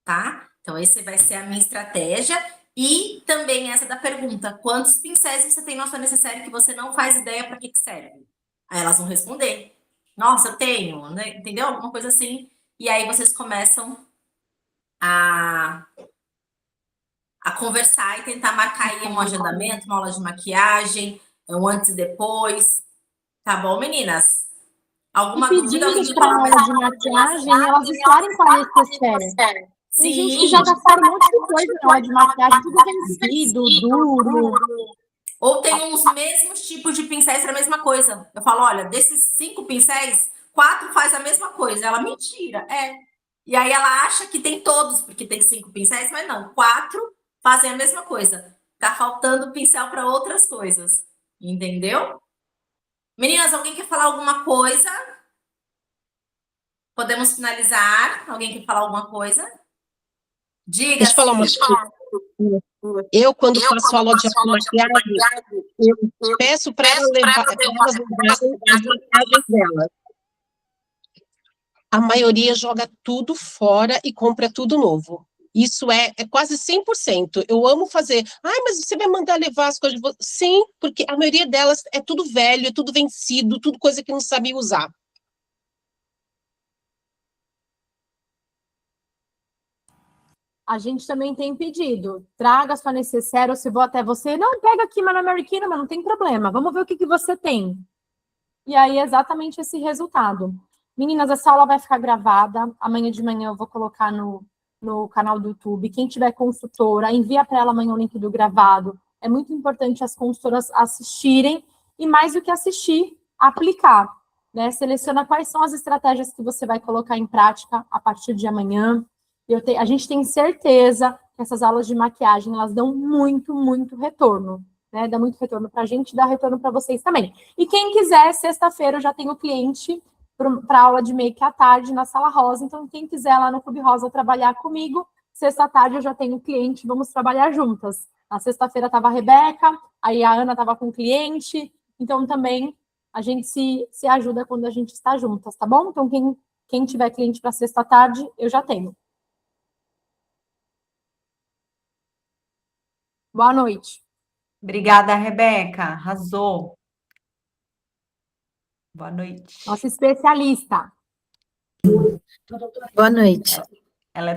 Tá? Então, esse vai ser a minha estratégia. E também essa da pergunta: quantos pincéis você tem na sua necessaire que você não faz ideia para que serve? Aí elas vão responder: nossa, eu tenho, né? Entendeu? Alguma coisa assim. E aí vocês começam a conversar e tentar marcar aí um agendamento, uma aula de maquiagem, um antes e depois. Tá bom, meninas? Alguma E dúvida? pedimos para aula de maquiagem, elas estarem com a necessaire. Tem gente que já gastaram um monte de coisa na aula de maquiagem, tudo vencido, duro. Ou tem os mesmos tipos de pincéis para a mesma coisa. Eu falo, olha, desses 5 pincéis, 4 faz a mesma coisa. Ela, mentira, é. E aí ela acha que tem todos, porque tem 5 pincéis, mas não, 4 fazem a mesma coisa. Tá faltando pincel para outras coisas. Entendeu? Meninas, alguém quer falar alguma coisa? Podemos finalizar? Alguém quer falar alguma coisa? Diga. Deixa eu falar uma coisa. Eu, quando faço aula de maquiagem, eu peço para ela levar as maquiagens dela. A maioria joga tudo fora e compra tudo novo. Isso é quase 100%. Eu amo fazer. Ai, mas você vai mandar levar as coisas? Sim, porque a maioria delas é tudo velho, é tudo vencido, tudo coisa que não sabia usar. A gente também tem pedido, traga sua necessaire, ou se vou até você, não, pega aqui, mas na Americana, mas não tem problema, vamos ver o que você tem. E aí, é exatamente esse resultado. Meninas, essa aula vai ficar gravada, amanhã de manhã eu vou colocar no canal do YouTube. Quem tiver consultora, envia para ela amanhã o link do gravado. É muito importante as consultoras assistirem, e mais do que assistir, aplicar. Né? Seleciona quais são as estratégias que você vai colocar em prática a partir de amanhã. A gente tem certeza que essas aulas de maquiagem, elas dão muito, muito retorno, né? Dá muito retorno para a gente, dá retorno para vocês também. E quem quiser, sexta-feira eu já tenho cliente para aula de make à tarde na Sala Rosa, então quem quiser lá no Clube Rosa trabalhar comigo, sexta-tarde eu já tenho cliente, vamos trabalhar juntas. Na sexta-feira estava a Rebeca, aí a Ana estava com cliente, então também a gente se ajuda quando a gente está juntas, tá bom? Então quem tiver cliente para sexta-tarde, eu já tenho. Boa noite. Obrigada, Rebeca. Arrasou. Boa noite. Nossa especialista. Boa noite. Ela é